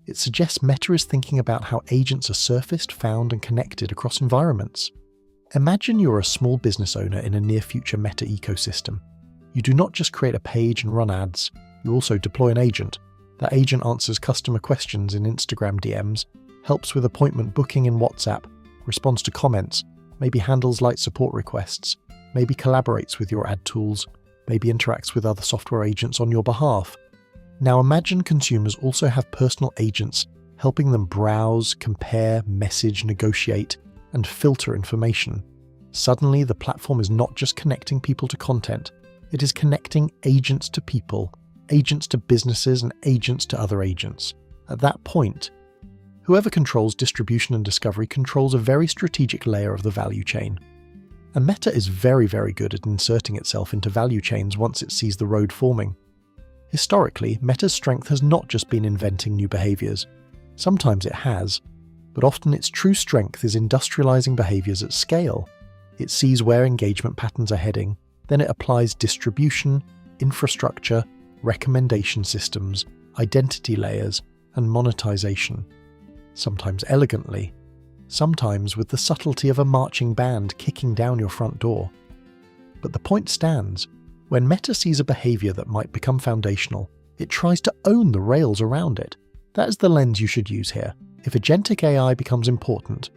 Speaker 1: It suggests Meta is thinking about how agents are surfaced, found, and connected across environments. Imagine you're a small business owner in a near-future Meta ecosystem. You do not just create a page and run ads, you also deploy an agent. That agent answers customer questions in Instagram DMs, helps with appointment booking in WhatsApp, responds to comments, maybe handles light support requests, maybe collaborates with your ad tools, maybe interacts with other software agents on your behalf. Now imagine consumers also have personal agents helping them browse, compare, message, negotiate, and filter information. Suddenly, the platform is not just connecting people to content, it is connecting agents to people, agents to businesses, and agents to other agents. At that point, whoever controls distribution and discovery controls a very strategic layer of the value chain. And Meta is very, very good at inserting itself into value chains once it sees the road forming. Historically, Meta's strength has not just been inventing new behaviors. Sometimes it has, but often its true strength is industrializing behaviors at scale. It sees where engagement patterns are heading, then it applies distribution, infrastructure, recommendation systems, identity layers, and monetization. Sometimes elegantly, sometimes with the subtlety of a marching band kicking down your front door. But the point stands. When Meta sees a behavior that might become foundational, it tries to own the rails around it. That is the lens you should use here. If agentic AI becomes important,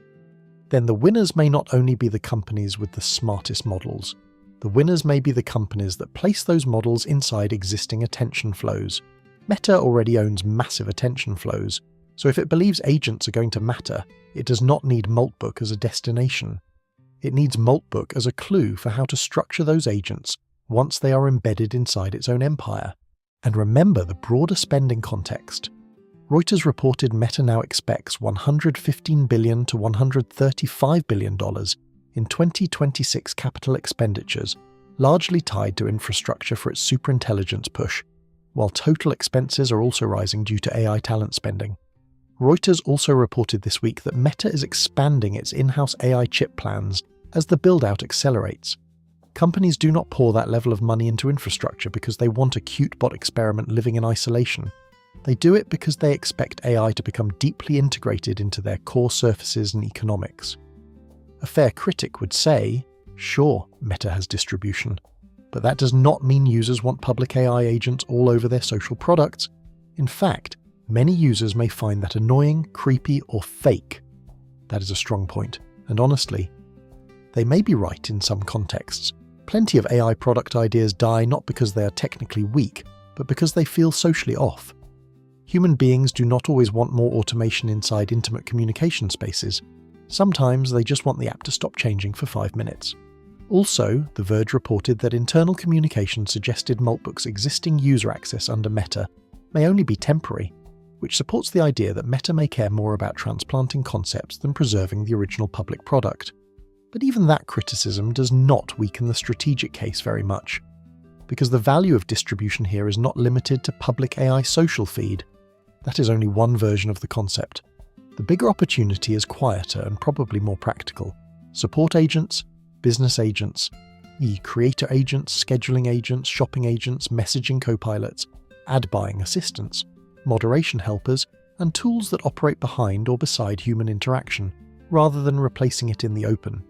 Speaker 1: then the winners may not only be the companies with the smartest models. The winners may be the companies that place those models inside existing attention flows. Meta already owns massive attention flows, so if it believes agents are going to matter, it does not need Moltbook as a destination. It needs Moltbook as a clue for how to structure those agents once they are embedded inside its own empire. And remember the broader spending context. Reuters reported Meta now expects $115 billion to $135 billion in 2026 capital expenditures, largely tied to infrastructure for its superintelligence push, while total expenses are also rising due to AI talent spending. Reuters also reported this week that Meta is expanding its in-house AI chip plans as the build-out accelerates. Companies do not pour that level of money into infrastructure because they want a cute bot experiment living in isolation. They do it because they expect AI to become deeply integrated into their core surfaces and economics. A fair critic would say, sure, Meta has distribution, but that does not mean users want public AI agents all over their social products. In fact, many users may find that annoying, creepy, or fake. That is a strong point, and honestly, they may be right in some contexts. Plenty of AI product ideas die not because they are technically weak, but because they feel socially off. Human beings do not always want more automation inside intimate communication spaces. Sometimes they just want the app to stop changing for 5 minutes. Also, The Verge reported that internal communication suggested Moltbook's existing user access under Meta may only be temporary, which supports the idea that Meta may care more about transplanting concepts than preserving the original public product. But even that criticism does not weaken the strategic case very much, because the value of distribution here is not limited to public AI social feed. That is only one version of the concept. The bigger opportunity is quieter and probably more practical. Support agents, business agents, creator agents, scheduling agents, shopping agents, messaging co-pilots, ad buying assistants, moderation helpers, and tools that operate behind or beside human interaction, rather than replacing it in the open.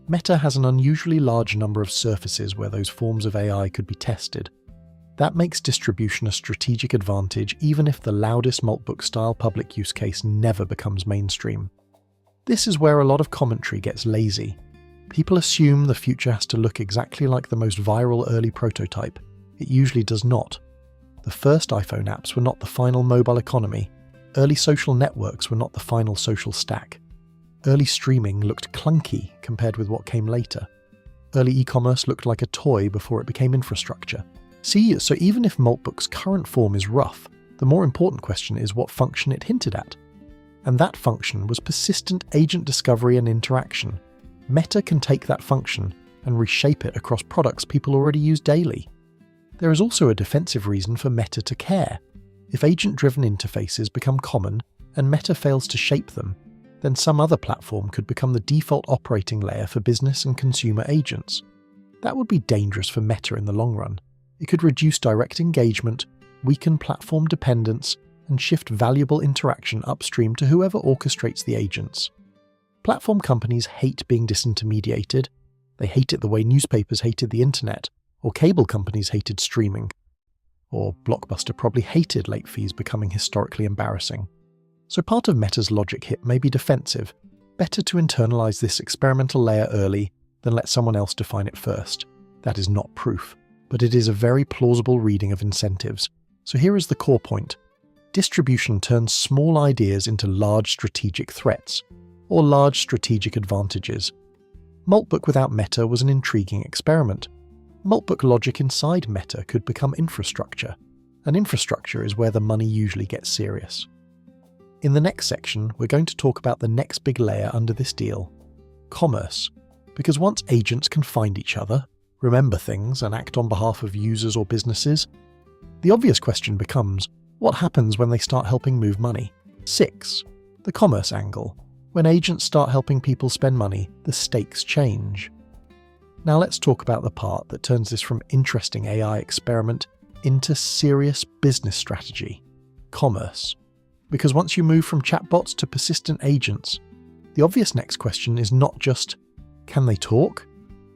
Speaker 1: Meta has an unusually large number of surfaces where those forms of AI could be tested. That makes distribution a strategic advantage even if the loudest Moltbook-style public use case never becomes mainstream. This is where a lot of commentary gets lazy. People assume the future has to look exactly like the most viral early prototype. It usually does not. The first iPhone apps were not the final mobile economy. Early social networks were not the final social stack. Early streaming looked clunky compared with what came later. Early e-commerce looked like a toy before it became infrastructure. See, so even if Moltbook's current form is rough, the more important question is what function it hinted at. And that function was persistent agent discovery and interaction. Meta can take that function and reshape it across products people already use daily. There is also a defensive reason for Meta to care. If agent-driven interfaces become common and Meta fails to shape them, then some other platform could become the default operating layer for business and consumer agents. That would be dangerous for Meta in the long run. It could reduce direct engagement, weaken platform dependence, and shift valuable interaction upstream to whoever orchestrates the agents. Platform companies hate being disintermediated. They hate it the way newspapers hated the internet, or cable companies hated streaming. Or Blockbuster probably hated late fees becoming historically embarrassing. So part of Meta's logic here may be defensive. Better to internalize this experimental layer early than let someone else define it first. That is not proof, but it is a very plausible reading of incentives. So here is the core point. Distribution turns small ideas into large strategic threats, or large strategic advantages. Moltbook without Meta was an intriguing experiment. Moltbook logic inside Meta could become infrastructure, and infrastructure is where the money usually gets serious. In the next section, we're going to talk about the next big layer under this deal, commerce. Because once agents can find each other, remember things, and act on behalf of users or businesses, the obvious question becomes, what happens when they start helping move money? 6. The commerce angle. When agents start helping people spend money, the stakes change. Now let's talk about the part that turns this from interesting AI experiment into serious business strategy, commerce. Because once you move from chatbots to persistent agents, the obvious next question is not just, can they talk?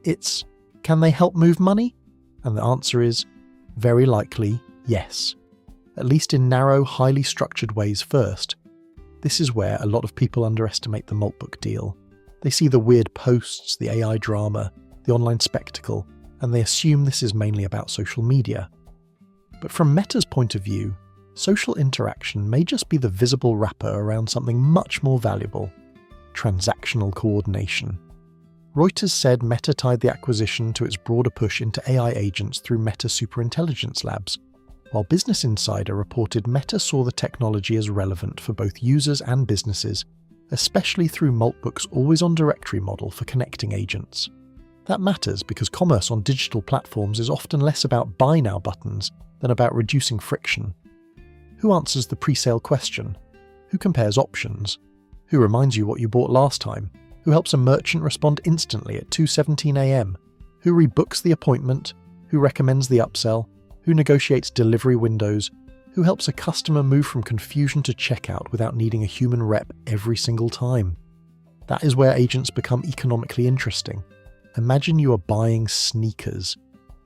Speaker 1: It's, can they help move money? And the answer is, very likely, yes. At least in narrow, highly structured ways first. This is where a lot of people underestimate the Moltbook deal. They see the weird posts, the AI drama, the online spectacle, and they assume this is mainly about social media. But from Meta's point of view, social interaction may just be the visible wrapper around something much more valuable, transactional coordination. Reuters said Meta tied the acquisition to its broader push into AI agents through Meta Superintelligence Labs, while Business Insider reported Meta saw the technology as relevant for both users and businesses, especially through Moltbook's always-on directory model for connecting agents. That matters because commerce on digital platforms is often less about buy now buttons than about reducing friction. Who answers the pre-sale question? Who compares options? Who reminds you what you bought last time? Who helps a merchant respond instantly at 2:17 a.m? Who rebooks the appointment? Who recommends the upsell? Who negotiates delivery windows? Who helps a customer move from confusion to checkout without needing a human rep every single time? That is where agents become economically interesting. Imagine you are buying sneakers.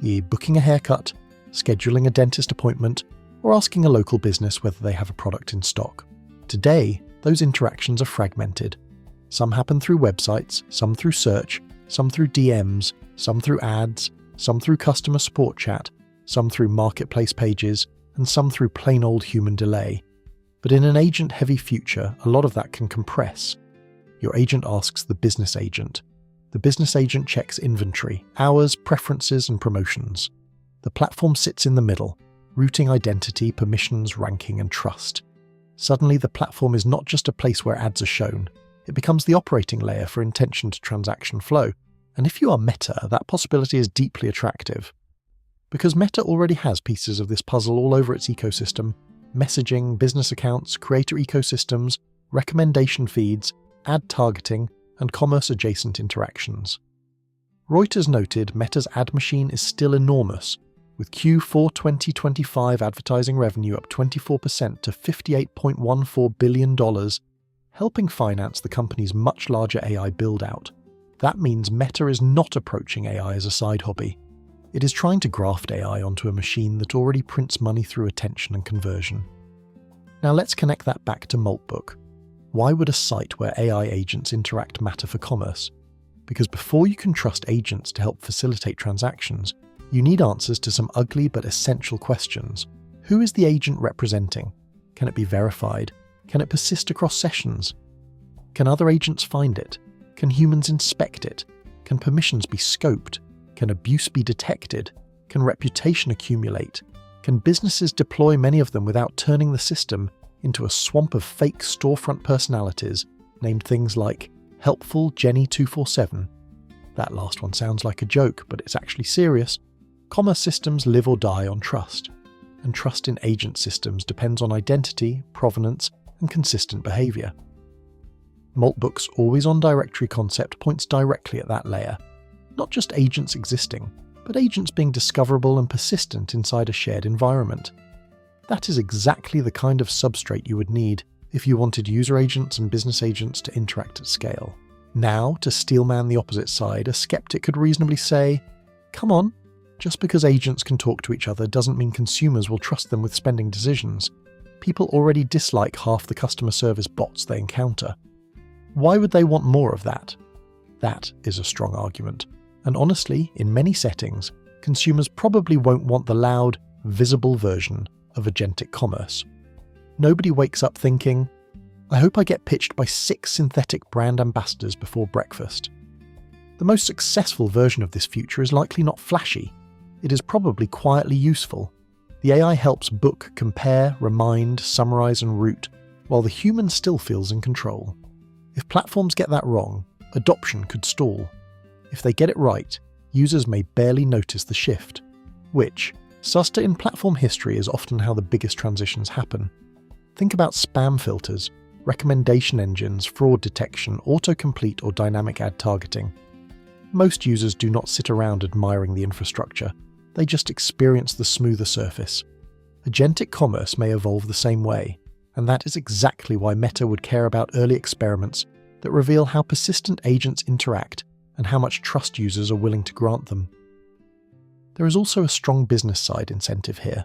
Speaker 1: You're booking a haircut, scheduling a dentist appointment, or asking a local business whether they have a product in stock. Today, those interactions are fragmented. Some happen through websites, some through search, some through DMs, some through ads, some through customer support chat, some through marketplace pages, and some through plain old human delay. But in an agent-heavy future, a lot of that can compress. Your agent asks the business agent. The business agent checks inventory, hours, preferences, and promotions. The platform sits in the middle, routing identity, permissions, ranking, and trust. Suddenly, the platform is not just a place where ads are shown. It becomes the operating layer for intention to transaction flow. And if you are Meta, that possibility is deeply attractive. Because Meta already has pieces of this puzzle all over its ecosystem: messaging, business accounts, creator ecosystems, recommendation feeds, ad targeting, and commerce-adjacent interactions. Reuters noted Meta's ad machine is still enormous, with Q4 2025 advertising revenue up 24% to $58.14 billion, helping finance the company's much larger AI build-out. That means Meta is not approaching AI as a side hobby. It is trying to graft AI onto a machine that already prints money through attention and conversion. Now let's connect that back to Moltbook. Why would a site where AI agents interact matter for commerce? Because before you can trust agents to help facilitate transactions, you need answers to some ugly but essential questions. Who is the agent representing? Can it be verified? Can it persist across sessions? Can other agents find it? Can humans inspect it? Can permissions be scoped? Can abuse be detected? Can reputation accumulate? Can businesses deploy many of them without turning the system into a swamp of fake storefront personalities named things like Helpful Jenny 247? That last one sounds like a joke, but it's actually serious. Commerce systems live or die on trust, and trust in agent systems depends on identity, provenance, and consistent behavior. Moltbook's always-on directory concept points directly at that layer. Not just agents existing, but agents being discoverable and persistent inside a shared environment. That is exactly the kind of substrate you would need if you wanted user agents and business agents to interact at scale. Now, to steelman the opposite side, a skeptic could reasonably say, come on, just because agents can talk to each other doesn't mean consumers will trust them with spending decisions. People already dislike half the customer service bots they encounter. Why would they want more of that? That is a strong argument. And honestly, in many settings, consumers probably won't want the loud, visible version of agentic commerce. Nobody wakes up thinking, I hope I get pitched by 6 synthetic brand ambassadors before breakfast. The most successful version of this future is likely not flashy. It is probably quietly useful. The AI helps book, compare, remind, summarize, and route, while the human still feels in control. If platforms get that wrong, adoption could stall. If they get it right, users may barely notice the shift, which, sussed in platform history, is often how the biggest transitions happen. Think about spam filters, recommendation engines, fraud detection, autocomplete, or dynamic ad targeting. Most users do not sit around admiring the infrastructure. They just experience the smoother surface. Agentic commerce may evolve the same way, and that is exactly why Meta would care about early experiments that reveal how persistent agents interact and how much trust users are willing to grant them. There is also a strong business side incentive here.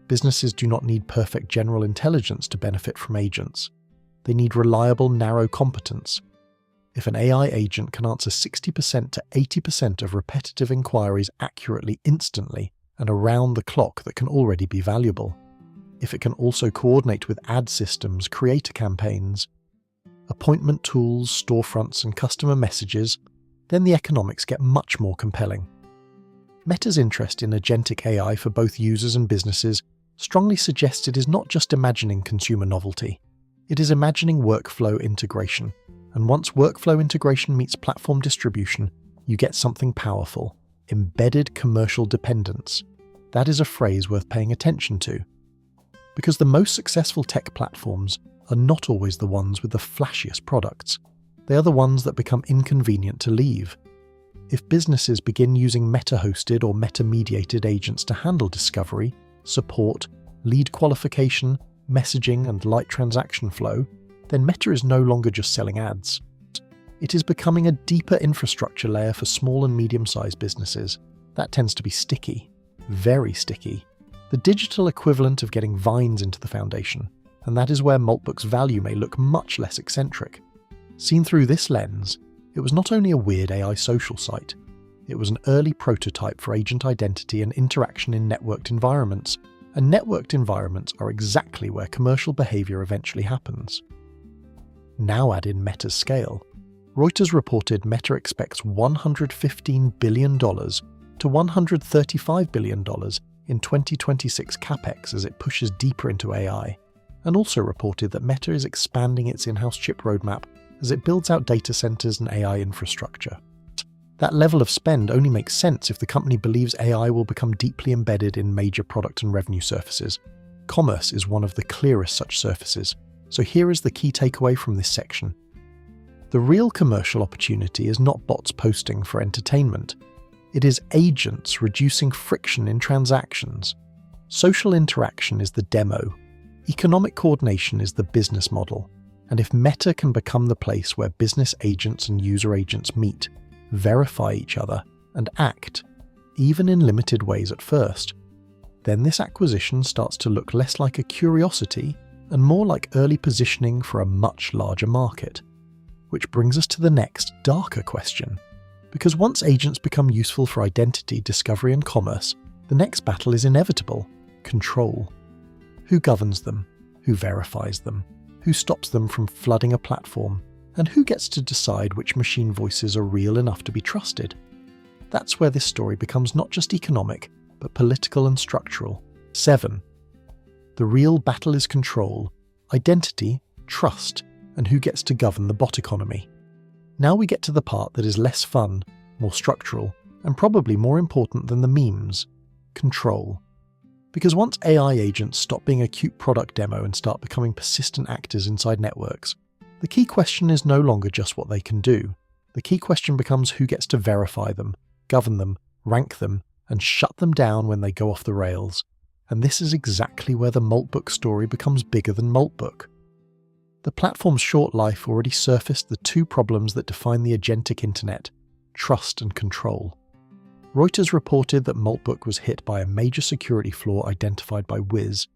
Speaker 1: Businesses do not need perfect general intelligence to benefit from agents. They need reliable, narrow competence. If an AI agent can answer 60% to 80% of repetitive inquiries accurately instantly and around the clock, that can already be valuable. If it can also coordinate with ad systems, creator campaigns, appointment tools, storefronts, and customer messages, then the economics get much more compelling. Meta's interest in agentic AI for both users and businesses strongly suggests it is not just imagining consumer novelty. It is imagining workflow integration. And once workflow integration meets platform distribution, you get something powerful: embedded commercial dependence. That is a phrase worth paying attention to. Because the most successful tech platforms are not always the ones with the flashiest products. They are the ones that become inconvenient to leave. If businesses begin using Meta-hosted or Meta-mediated agents to handle discovery, support, lead qualification, messaging, and light transaction flow, then Meta is no longer just selling ads. It is becoming a deeper infrastructure layer for small and medium-sized businesses. That tends to be sticky, very sticky. The digital equivalent of getting vines into the foundation, and that is where Moltbook's value may look much less eccentric. Seen through this lens, it was not only a weird AI social site, it was an early prototype for agent identity and interaction in networked environments, and networked environments are exactly where commercial behavior eventually happens. Now add in Meta's scale. Reuters reported Meta expects $115 billion to $135 billion in 2026 capex as it pushes deeper into AI, and also reported that Meta is expanding its in-house chip roadmap as it builds out data centers and AI infrastructure. That level of spend only makes sense if the company believes AI will become deeply embedded in major product and revenue surfaces. Commerce is one of the clearest such surfaces. So here is the key takeaway from this section. The real commercial opportunity is not bots posting for entertainment. It is agents reducing friction in transactions. Social interaction is the demo. Economic coordination is the business model. And if Meta can become the place where business agents and user agents meet, verify each other, and act, even in limited ways at first, then this acquisition starts to look less like a curiosity and more like early positioning for a much larger market. Which brings us to the next, darker question. Because once agents become useful for identity, discovery, and commerce, the next battle is inevitable: control. Who governs them? Who verifies them? Who stops them from flooding a platform? And who gets to decide which machine voices are real enough to be trusted? That's where this story becomes not just economic, but political and structural. 7. The real battle is control, identity, trust, and who gets to govern the bot economy. Now we get to the part that is less fun, more structural, and probably more important than the memes: control. Because once AI agents stop being a cute product demo and start becoming persistent actors inside networks, the key question is no longer just what they can do. The key question becomes who gets to verify them, govern them, rank them, and shut them down when they go off the rails. And this is exactly where the Moltbook story becomes bigger than Moltbook. The platform's short life already surfaced the two problems that define the agentic internet: trust and control. Reuters reported that Moltbook was hit by a major security flaw identified by Wiz,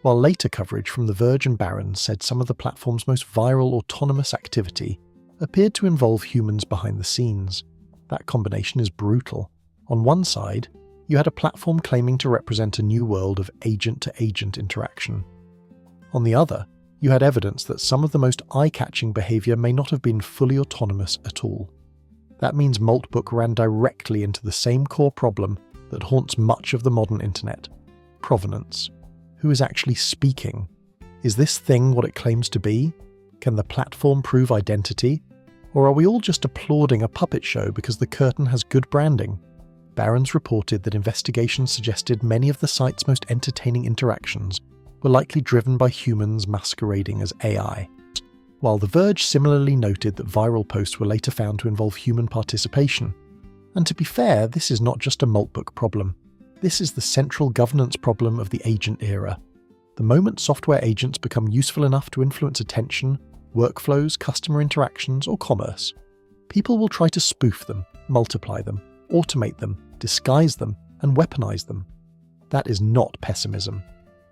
Speaker 1: while later coverage from The Verge and Barron's said some of the platform's most viral autonomous activity appeared to involve humans behind the scenes. That combination is brutal. On one side, you had a platform claiming to represent a new world of agent-to-agent interaction. On the other, you had evidence that some of the most eye-catching behavior may not have been fully autonomous at all. That means Moltbook ran directly into the same core problem that haunts much of the modern internet: provenance. Who is actually speaking? Is this thing what it claims to be? Can the platform prove identity? Or are we all just applauding a puppet show because the curtain has good branding? Barron's reported that investigations suggested many of the site's most entertaining interactions were likely driven by humans masquerading as AI, while The Verge similarly noted that viral posts were later found to involve human participation. And to be fair, this is not just a Moltbook problem. This is the central governance problem of the agent era. The moment software agents become useful enough to influence attention, workflows, customer interactions, or commerce, people will try to spoof them, multiply them, automate them, disguise them, and weaponize them. That is not pessimism.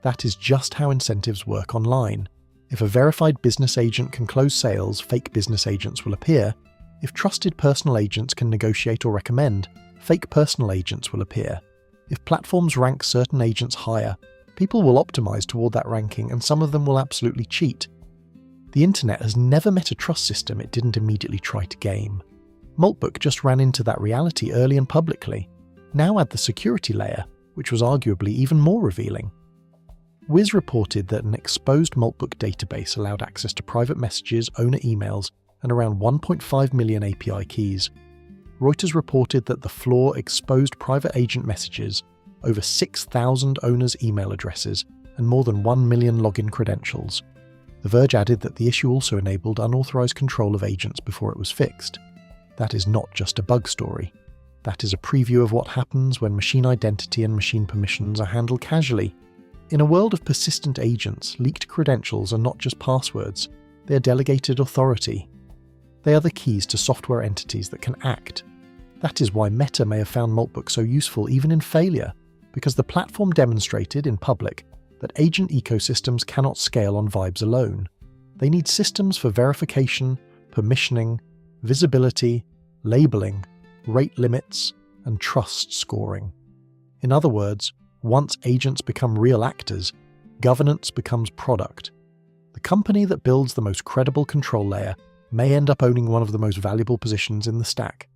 Speaker 1: That is just how incentives work online. If a verified business agent can close sales, fake business agents will appear. If trusted personal agents can negotiate or recommend, fake personal agents will appear. If platforms rank certain agents higher, people will optimize toward that ranking, and some of them will absolutely cheat. The internet has never met a trust system it didn't immediately try to game. Moltbook just ran into that reality early and publicly. Now add the security layer, which was arguably even more revealing. Wiz reported that an exposed Moltbook database allowed access to private messages, owner emails, and around 1.5 million API keys. Reuters reported that the flaw exposed private agent messages, over 6,000 owners' email addresses, and more than 1 million login credentials. The Verge added that the issue also enabled unauthorized control of agents before it was fixed. That is not just a bug story. That is a preview of what happens when machine identity and machine permissions are handled casually. In a world of persistent agents, leaked credentials are not just passwords, they are delegated authority. They are the keys to software entities that can act. That is why Meta may have found Moltbook so useful even in failure, because the platform demonstrated in public that agent ecosystems cannot scale on vibes alone. They need systems for verification, permissioning, visibility, labeling, rate limits, and trust scoring. In other words, once agents become real actors, governance becomes product. The company that builds the most credible control layer may end up owning one of the most valuable positions in the stack.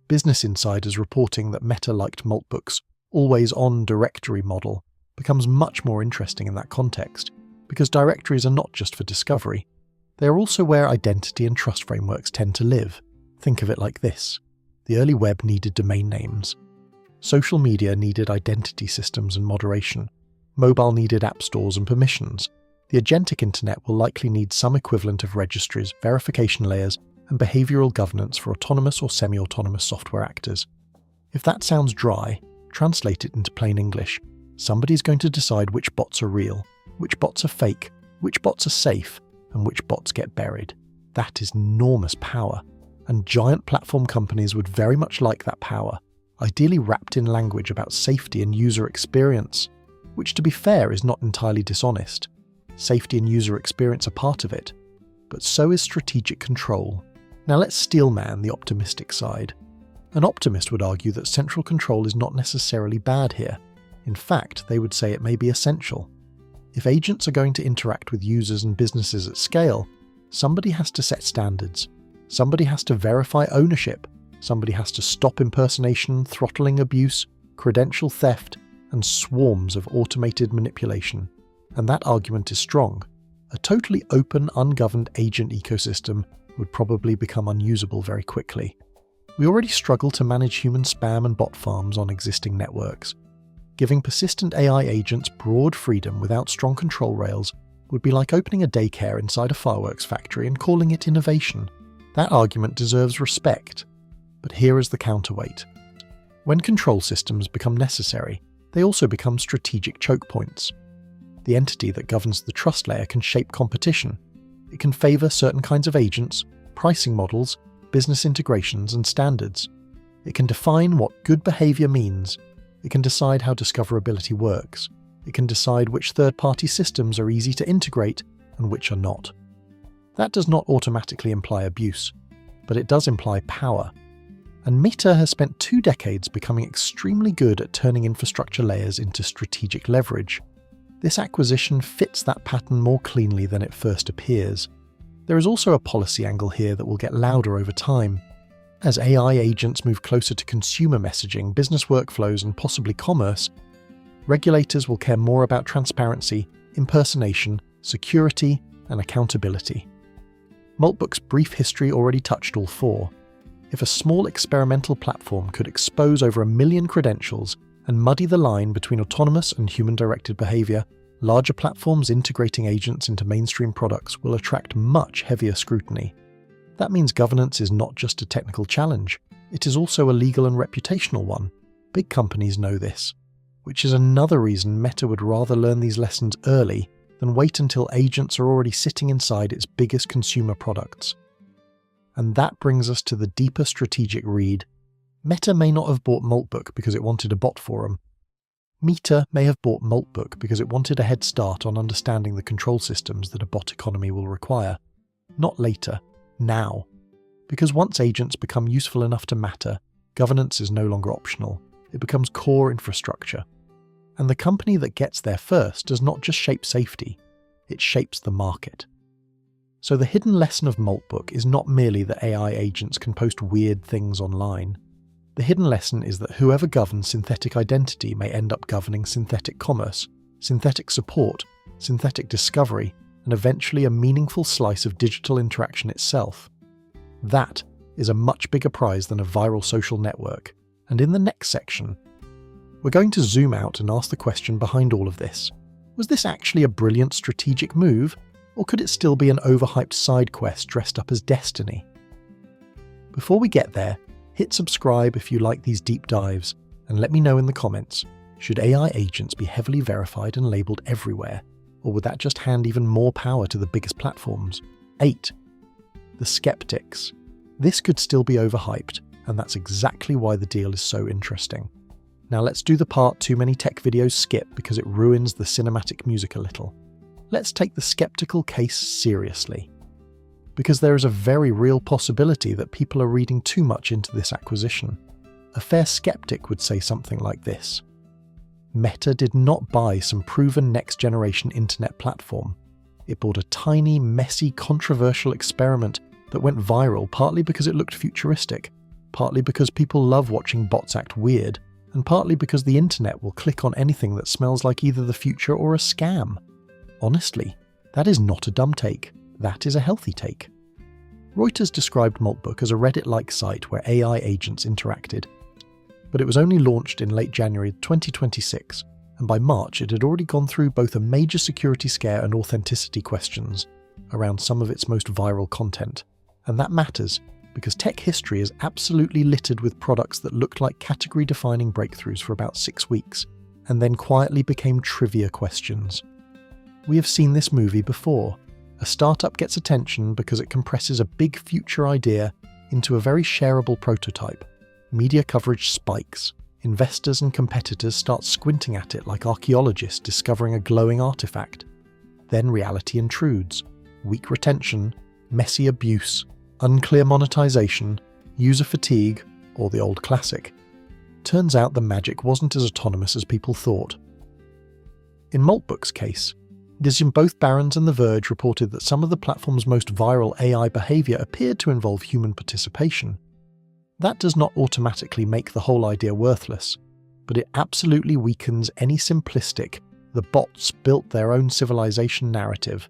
Speaker 1: Business Insider's reporting that Meta liked Moltbook's always-on directory model becomes much more interesting in that context, because directories are not just for discovery. They are also where identity and trust frameworks tend to live. Think of it like this. The early web needed domain names. Social media needed identity systems and moderation. Mobile needed app stores and permissions. The agentic internet will likely need some equivalent of registries, verification layers, and behavioral governance for autonomous or semi-autonomous software actors. If that sounds dry, translate it into plain English. Somebody's going to decide which bots are real, which bots are fake, which bots are safe, and which bots get buried. That is enormous power, and giant platform companies would very much like that power, ideally wrapped in language about safety and user experience, which, to be fair, is not entirely dishonest. Safety and user experience are part of it, but so is strategic control. Now let's steelman the optimistic side. An optimist would argue that central control is not necessarily bad here. In fact, they would say it may be essential. If agents are going to interact with users and businesses at scale, somebody has to set standards. Somebody has to verify ownership. Somebody has to stop impersonation, throttling abuse, credential theft, and swarms of automated manipulation. And that argument is strong. A totally open, ungoverned agent ecosystem would probably become unusable very quickly. We already struggle to manage human spam and bot farms on existing networks. Giving persistent AI agents broad freedom without strong control rails would be like opening a daycare inside a fireworks factory and calling it innovation. That argument deserves respect. But here is the counterweight. When control systems become necessary, they also become strategic choke points. The entity that governs the trust layer can shape competition. It can favour certain kinds of agents, pricing models, business integrations and standards. It can define what good behaviour means. It can decide how discoverability works. It can decide which third-party systems are easy to integrate and which are not. That does not automatically imply abuse, but it does imply power. And Meta has spent 2 decades becoming extremely good at turning infrastructure layers into strategic leverage. This acquisition fits that pattern more cleanly than it first appears. There is also a policy angle here that will get louder over time. As AI agents move closer to consumer messaging, business workflows, and possibly commerce, regulators will care more about transparency, impersonation, security, and accountability. Moltbook's brief history already touched all 4. If a small experimental platform could expose over 1 million credentials and muddy the line between autonomous and human-directed behaviour, larger platforms integrating agents into mainstream products will attract much heavier scrutiny. That means governance is not just a technical challenge, it is also a legal and reputational one. Big companies know this, which is another reason Meta would rather learn these lessons early than wait until agents are already sitting inside its biggest consumer products. And that brings us to the deeper strategic read. Meta may not have bought Moltbook because it wanted a bot forum. Meta may have bought Moltbook because it wanted a head start on understanding the control systems that a bot economy will require. Not later, now. Because once agents become useful enough to matter, governance is no longer optional. It becomes core infrastructure. And the company that gets there first does not just shape safety, it shapes the market. So the hidden lesson of Moltbook is not merely that AI agents can post weird things online. The hidden lesson is that whoever governs synthetic identity may end up governing synthetic commerce, synthetic support, synthetic discovery, and eventually a meaningful slice of digital interaction itself. That is a much bigger prize than a viral social network. And in the next section, we're going to zoom out and ask the question behind all of this. Was this actually a brilliant strategic move, or could it still be an overhyped side quest dressed up as destiny? Before we get there, hit subscribe if you like these deep dives, and let me know in the comments, should AI agents be heavily verified and labelled everywhere, or would that just hand even more power to the biggest platforms? 8. The skeptics. This could still be overhyped, and that's exactly why the deal is so interesting. Now let's do the part too many tech videos skip because it ruins the cinematic music a little. Let's take the skeptical case seriously. Because there is a very real possibility that people are reading too much into this acquisition. A fair skeptic would say something like this. Meta did not buy some proven next-generation internet platform. It bought a tiny, messy, controversial experiment that went viral partly because it looked futuristic, partly because people love watching bots act weird, and partly because the internet will click on anything that smells like either the future or a scam. Honestly, that is not a dumb take. That is a healthy take. Reuters described Moltbook as a Reddit-like site where AI agents interacted. But it was only launched in late January 2026, and by March it had already gone through both a major security scare and authenticity questions around some of its most viral content. And that matters, because tech history is absolutely littered with products that looked like category-defining breakthroughs for about 6 weeks, and then quietly became trivia questions. We have seen this movie before. A startup gets attention because it compresses a big future idea into a very shareable prototype. Media coverage spikes. Investors and competitors start squinting at it like archaeologists discovering a glowing artifact. Then reality intrudes. Weak retention, messy abuse, unclear monetization, user fatigue, or the old classic. Turns out the magic wasn't as autonomous as people thought. In Moltbook's case, both Barron's and The Verge reported that some of the platform's most viral AI behaviour appeared to involve human participation. That does not automatically make the whole idea worthless, but it absolutely weakens any simplistic, the bots built their own civilization narrative.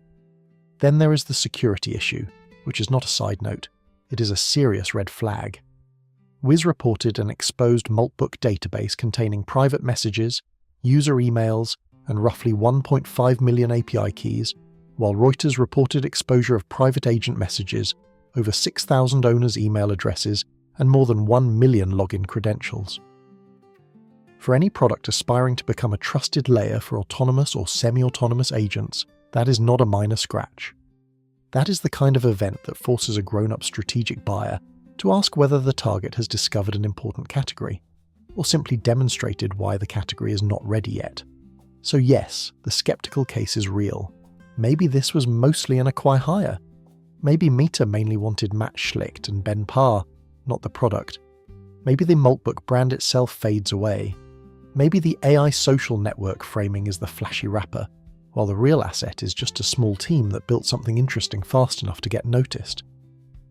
Speaker 1: Then there is the security issue, which is not a side note, it is a serious red flag. Wiz reported an exposed Moltbook database containing private messages, user emails, and roughly 1.5 million API keys, while Reuters reported exposure of private agent messages, over 6,000 owners' email addresses, and more than 1 million login credentials. For any product aspiring to become a trusted layer for autonomous or semi-autonomous agents, that is not a minor scratch. That is the kind of event that forces a grown-up strategic buyer to ask whether the target has discovered an important category, or simply demonstrated why the category is not ready yet. So yes, the skeptical case is real. Maybe this was mostly an acqui-hire. Maybe Meta mainly wanted Matt Schlicht and Ben Parr, not the product. Maybe the Moltbook brand itself fades away. Maybe the AI social network framing is the flashy wrapper, while the real asset is just a small team that built something interesting fast enough to get noticed.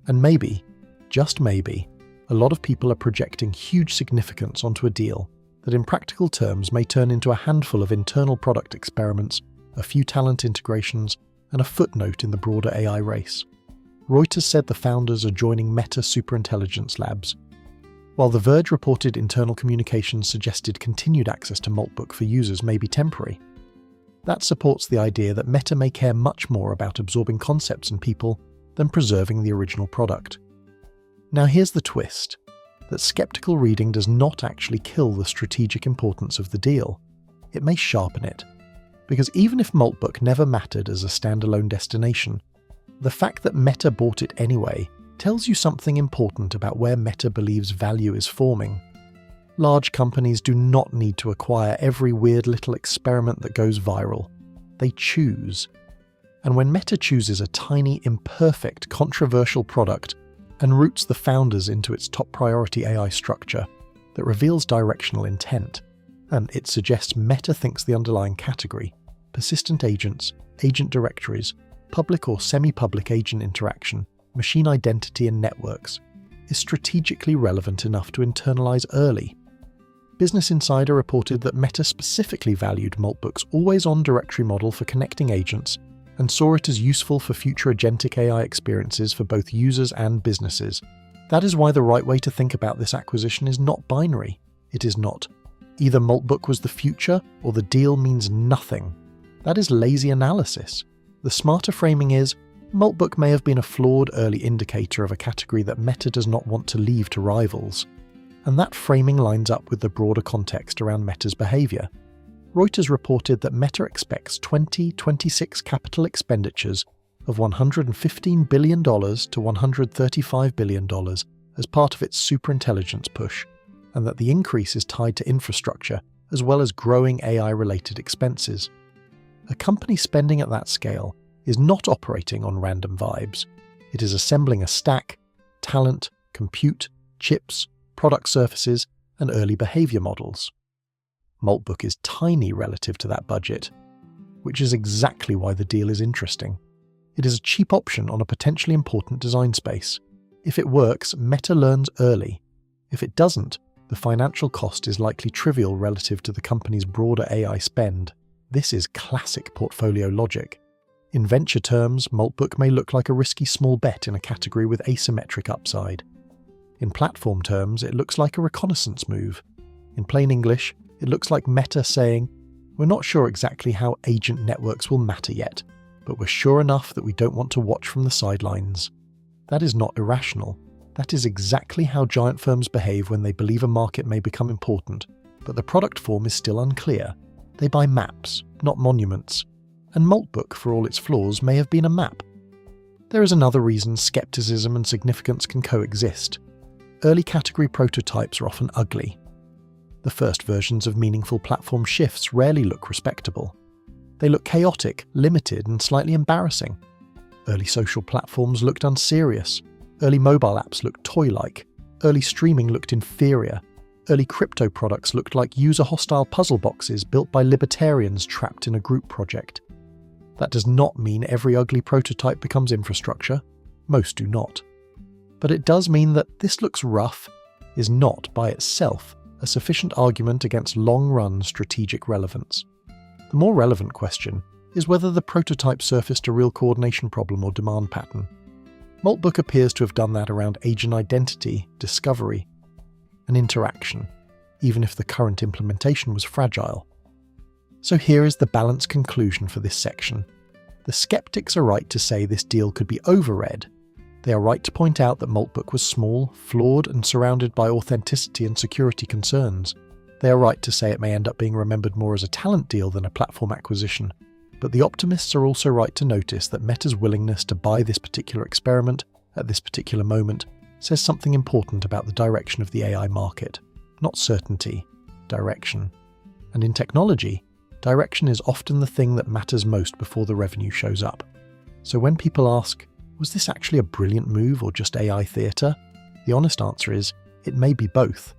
Speaker 1: And maybe, just maybe, a lot of people are projecting huge significance onto a deal that in practical terms may turn into a handful of internal product experiments, a few talent integrations, and a footnote in the broader AI race. Reuters said the founders are joining Meta Superintelligence Labs, while The Verge reported internal communications suggested continued access to Moltbook for users may be temporary. That supports the idea that Meta may care much more about absorbing concepts and people than preserving the original product. Now here's the twist, that skeptical reading does not actually kill the strategic importance of the deal. It may sharpen it. Because even if Moltbook never mattered as a standalone destination, the fact that Meta bought it anyway tells you something important about where Meta believes value is forming. Large companies do not need to acquire every weird little experiment that goes viral. They choose. And when Meta chooses a tiny, imperfect, controversial product and routes the founders into its top priority AI structure that reveals directional intent, and it suggests Meta thinks the underlying category, persistent agents, agent directories, public or semi-public agent interaction, machine identity and networks, is strategically relevant enough to internalize early. Business Insider reported that Meta specifically valued Moltbook's always-on directory model for connecting agents and saw it as useful for future agentic AI experiences for both users and businesses. That is why the right way to think about this acquisition is not binary. It is not. Either Moltbook was the future or the deal means nothing. That is lazy analysis. The smarter framing is, Moltbook may have been a flawed early indicator of a category that Meta does not want to leave to rivals. And that framing lines up with the broader context around Meta's behavior. Reuters reported that Meta expects 2026 capital expenditures of $115 billion to $135 billion as part of its superintelligence push, and that the increase is tied to infrastructure as well as growing AI-related expenses. A company spending at that scale is not operating on random vibes. It is assembling a stack, talent, compute, chips, product surfaces, and early behavior models. Moltbook is tiny relative to that budget, which is exactly why the deal is interesting. It is a cheap option on a potentially important design space. If it works, Meta learns early. If it doesn't, the financial cost is likely trivial relative to the company's broader AI spend. This is classic portfolio logic. In venture terms, Moltbook may look like a risky small bet in a category with asymmetric upside. In platform terms, it looks like a reconnaissance move. In plain English, it looks like Meta saying, "We're not sure exactly how agent networks will matter yet, but we're sure enough that we don't want to watch from the sidelines." That is not irrational. That is exactly how giant firms behave when they believe a market may become important, but the product form is still unclear. They buy maps, not monuments. And Moltbook, for all its flaws, may have been a map. There is another reason skepticism and significance can coexist. Early category prototypes are often ugly. The first versions of meaningful platform shifts rarely look respectable. They look chaotic, limited, and slightly embarrassing. Early social platforms looked unserious. Early mobile apps looked toy-like. Early streaming looked inferior. Early crypto products looked like user-hostile puzzle boxes built by libertarians trapped in a group project. That does not mean every ugly prototype becomes infrastructure. Most do not. But it does mean that "this looks rough" is not, by itself, a sufficient argument against long-run strategic relevance. The more relevant question is whether the prototype surfaced a real coordination problem or demand pattern. Moltbook appears to have done that around agent identity, discovery, an interaction, even if the current implementation was fragile. So here is the balanced conclusion for this section. The skeptics are right to say this deal could be overread. They are right to point out that Moltbook was small, flawed, and surrounded by authenticity and security concerns. They are right to say it may end up being remembered more as a talent deal than a platform acquisition. But the optimists are also right to notice that Meta's willingness to buy this particular experiment at this particular moment says something important about the direction of the AI market. Not certainty, direction. And in technology, direction is often the thing that matters most before the revenue shows up. So when people ask, was this actually a brilliant move or just AI theatre? The honest answer is, it may be both.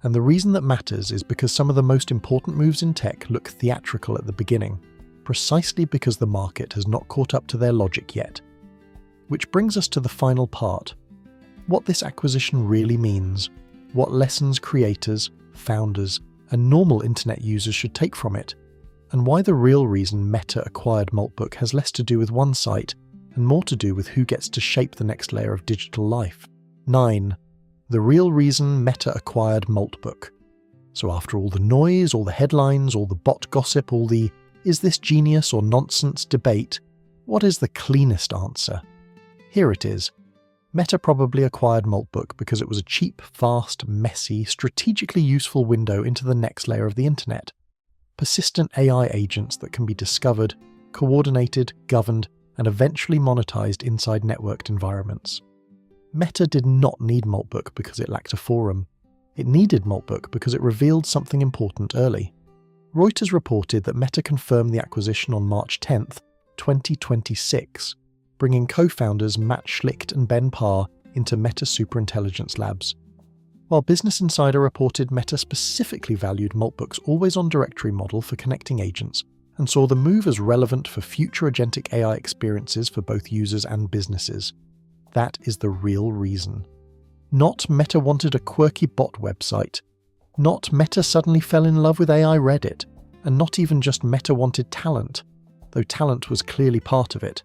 Speaker 1: And the reason that matters is because some of the most important moves in tech look theatrical at the beginning, precisely because the market has not caught up to their logic yet. Which brings us to the final part. What this acquisition really means, what lessons creators, founders, and normal internet users should take from it, and why the real reason Meta acquired Moltbook has less to do with one site and more to do with who gets to shape the next layer of digital life. 9. The real reason Meta acquired Moltbook. So after all the noise, all the headlines, all the bot gossip, all the "is this genius or nonsense" debate, what is the cleanest answer? Here it is. Meta probably acquired Moltbook because it was a cheap, fast, messy, strategically useful window into the next layer of the internet. Persistent AI agents that can be discovered, coordinated, governed, and eventually monetized inside networked environments. Meta did not need Moltbook because it lacked a forum. It needed Moltbook because it revealed something important early. Reuters reported that Meta confirmed the acquisition on March 10, 2026, bringing co-founders Matt Schlicht and Ben Parr into Meta Superintelligence Labs. While Business Insider reported Meta specifically valued Moltbook's always-on directory model for connecting agents, and saw the move as relevant for future agentic AI experiences for both users and businesses. That is the real reason. Not Meta wanted a quirky bot website. Not Meta suddenly fell in love with AI Reddit. And not even just Meta wanted talent, though talent was clearly part of it.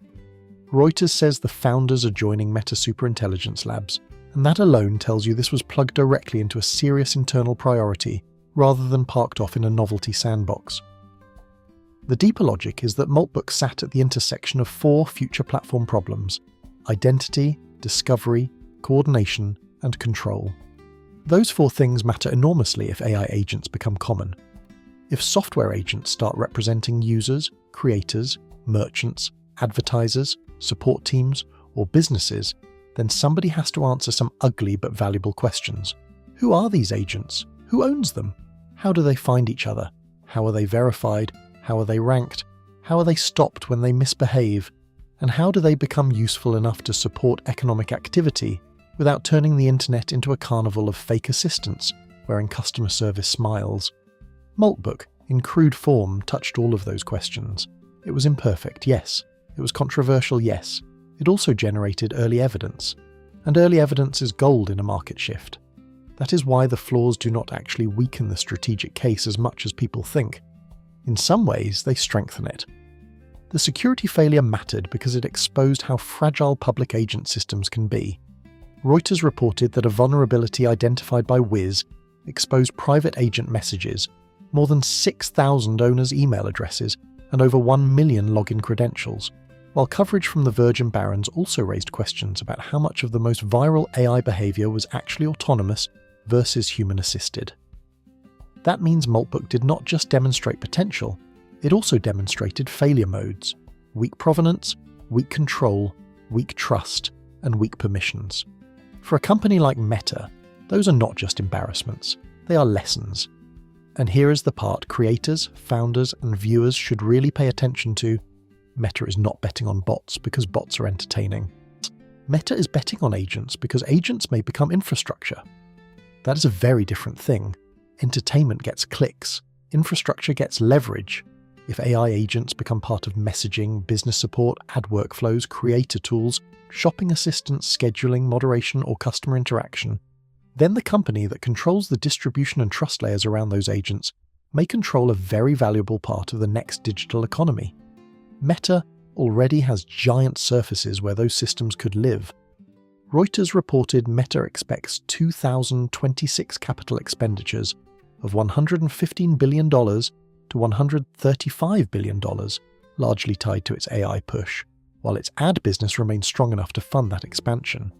Speaker 1: Reuters says the founders are joining Meta Superintelligence Labs, and that alone tells you this was plugged directly into a serious internal priority, rather than parked off in a novelty sandbox. The deeper logic is that Moltbook sat at the intersection of 4 future platform problems: identity, discovery, coordination, and control. Those 4 things matter enormously if AI agents become common. If software agents start representing users, creators, merchants, advertisers, support teams, or businesses, then somebody has to answer some ugly but valuable questions. Who are these agents? Who owns them? How do they find each other? How are they verified? How are they ranked? How are they stopped when they misbehave? And how do they become useful enough to support economic activity without turning the internet into a carnival of fake assistants wearing customer service smiles? Moltbook, in crude form, touched all of those questions. It was imperfect, yes. It was controversial, yes. It also generated early evidence. And early evidence is gold in a market shift. That is why the flaws do not actually weaken the strategic case as much as people think. In some ways, they strengthen it. The security failure mattered because it exposed how fragile public agent systems can be. Reuters reported that a vulnerability identified by Wiz exposed private agent messages, more than 6,000 owners' email addresses, and over 1 million login credentials, while coverage from the Virgin Barons also raised questions about how much of the most viral AI behavior was actually autonomous versus human-assisted. That means Moltbook did not just demonstrate potential, it also demonstrated failure modes: weak provenance, weak control, weak trust, and weak permissions. For a company like Meta, those are not just embarrassments, they are lessons. And here is the part creators, founders, and viewers should really pay attention to. Meta is not betting on bots because bots are entertaining. Meta is betting on agents because agents may become infrastructure. That is a very different thing. Entertainment gets clicks, infrastructure gets leverage. If AI agents become part of messaging, business support, ad workflows, creator tools, shopping assistance, scheduling, moderation, or customer interaction, then the company that controls the distribution and trust layers around those agents may control a very valuable part of the next digital economy. Meta already has giant surfaces where those systems could live. Reuters reported Meta expects 2026 capital expenditures of $115 billion to $135 billion, largely tied to its AI push, while its ad business remains strong enough to fund that expansion.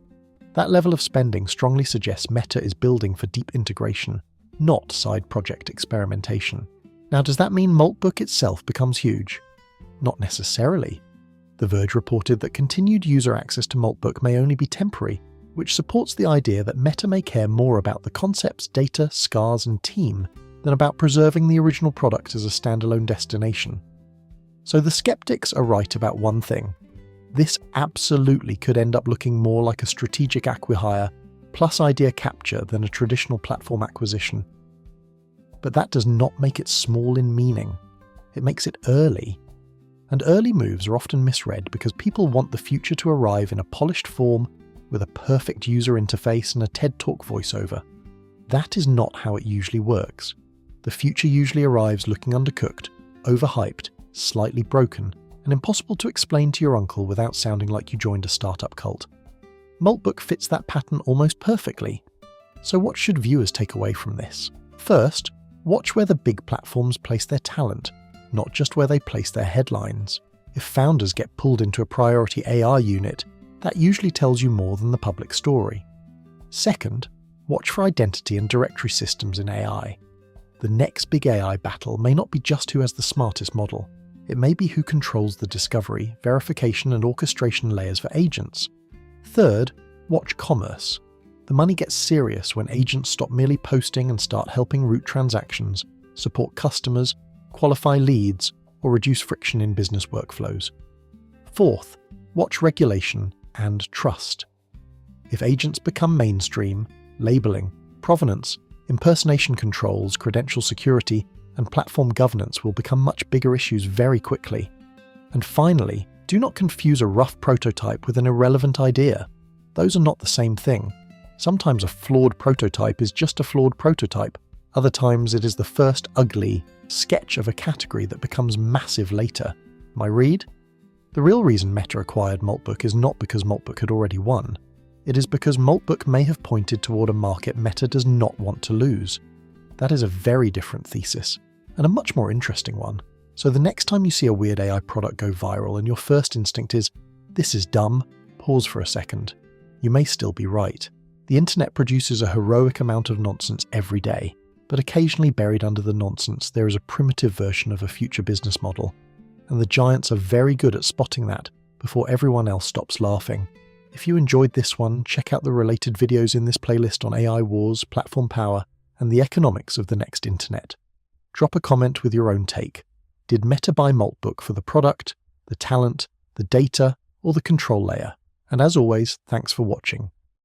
Speaker 1: That level of spending strongly suggests Meta is building for deep integration, not side project experimentation. Now, does that mean Moltbook itself becomes huge? Not necessarily. The Verge reported that continued user access to Moltbook may only be temporary, which supports the idea that Meta may care more about the concepts, data, scars, and team than about preserving the original product as a standalone destination. So the skeptics are right about one thing. This absolutely could end up looking more like a strategic acqui-hire plus idea capture than a traditional platform acquisition. But that does not make it small in meaning. It makes it early. And early moves are often misread because people want the future to arrive in a polished form with a perfect user interface and a TED Talk voiceover. That is not how it usually works. The future usually arrives looking undercooked, overhyped, slightly broken, and impossible to explain to your uncle without sounding like you joined a startup cult. Moltbook fits that pattern almost perfectly. So what should viewers take away from this? First, watch where the big platforms place their talent, not just where they place their headlines. If founders get pulled into a priority AI unit, that usually tells you more than the public story. Second, watch for identity and directory systems in AI. The next big AI battle may not be just who has the smartest model. It may be who controls the discovery, verification, and orchestration layers for agents. Third, watch commerce. The money gets serious when agents stop merely posting and start helping route transactions, support customers, qualify leads, or reduce friction in business workflows. Fourth, watch regulation and trust. If agents become mainstream, labeling, provenance, impersonation controls, credential security, and platform governance will become much bigger issues very quickly. And finally, do not confuse a rough prototype with an irrelevant idea. Those are not the same thing. Sometimes a flawed prototype is just a flawed prototype. Other times it is the first ugly sketch of a category that becomes massive later. My read? The real reason Meta acquired Moltbook is not because Moltbook had already won. It is because Moltbook may have pointed toward a market Meta does not want to lose. That is a very different thesis, and a much more interesting one. So the next time you see a weird AI product go viral and your first instinct is, "This is dumb," pause for a second. You may still be right. The internet produces a heroic amount of nonsense every day, but occasionally buried under the nonsense there is a primitive version of a future business model, and the giants are very good at spotting that before everyone else stops laughing. If you enjoyed this one, check out the related videos in this playlist on AI wars, platform power, and the economics of the next internet. Drop a comment with your own take. Did Meta buy Moltbook for the product, the talent, the data, or the control layer? And as always, thanks for watching.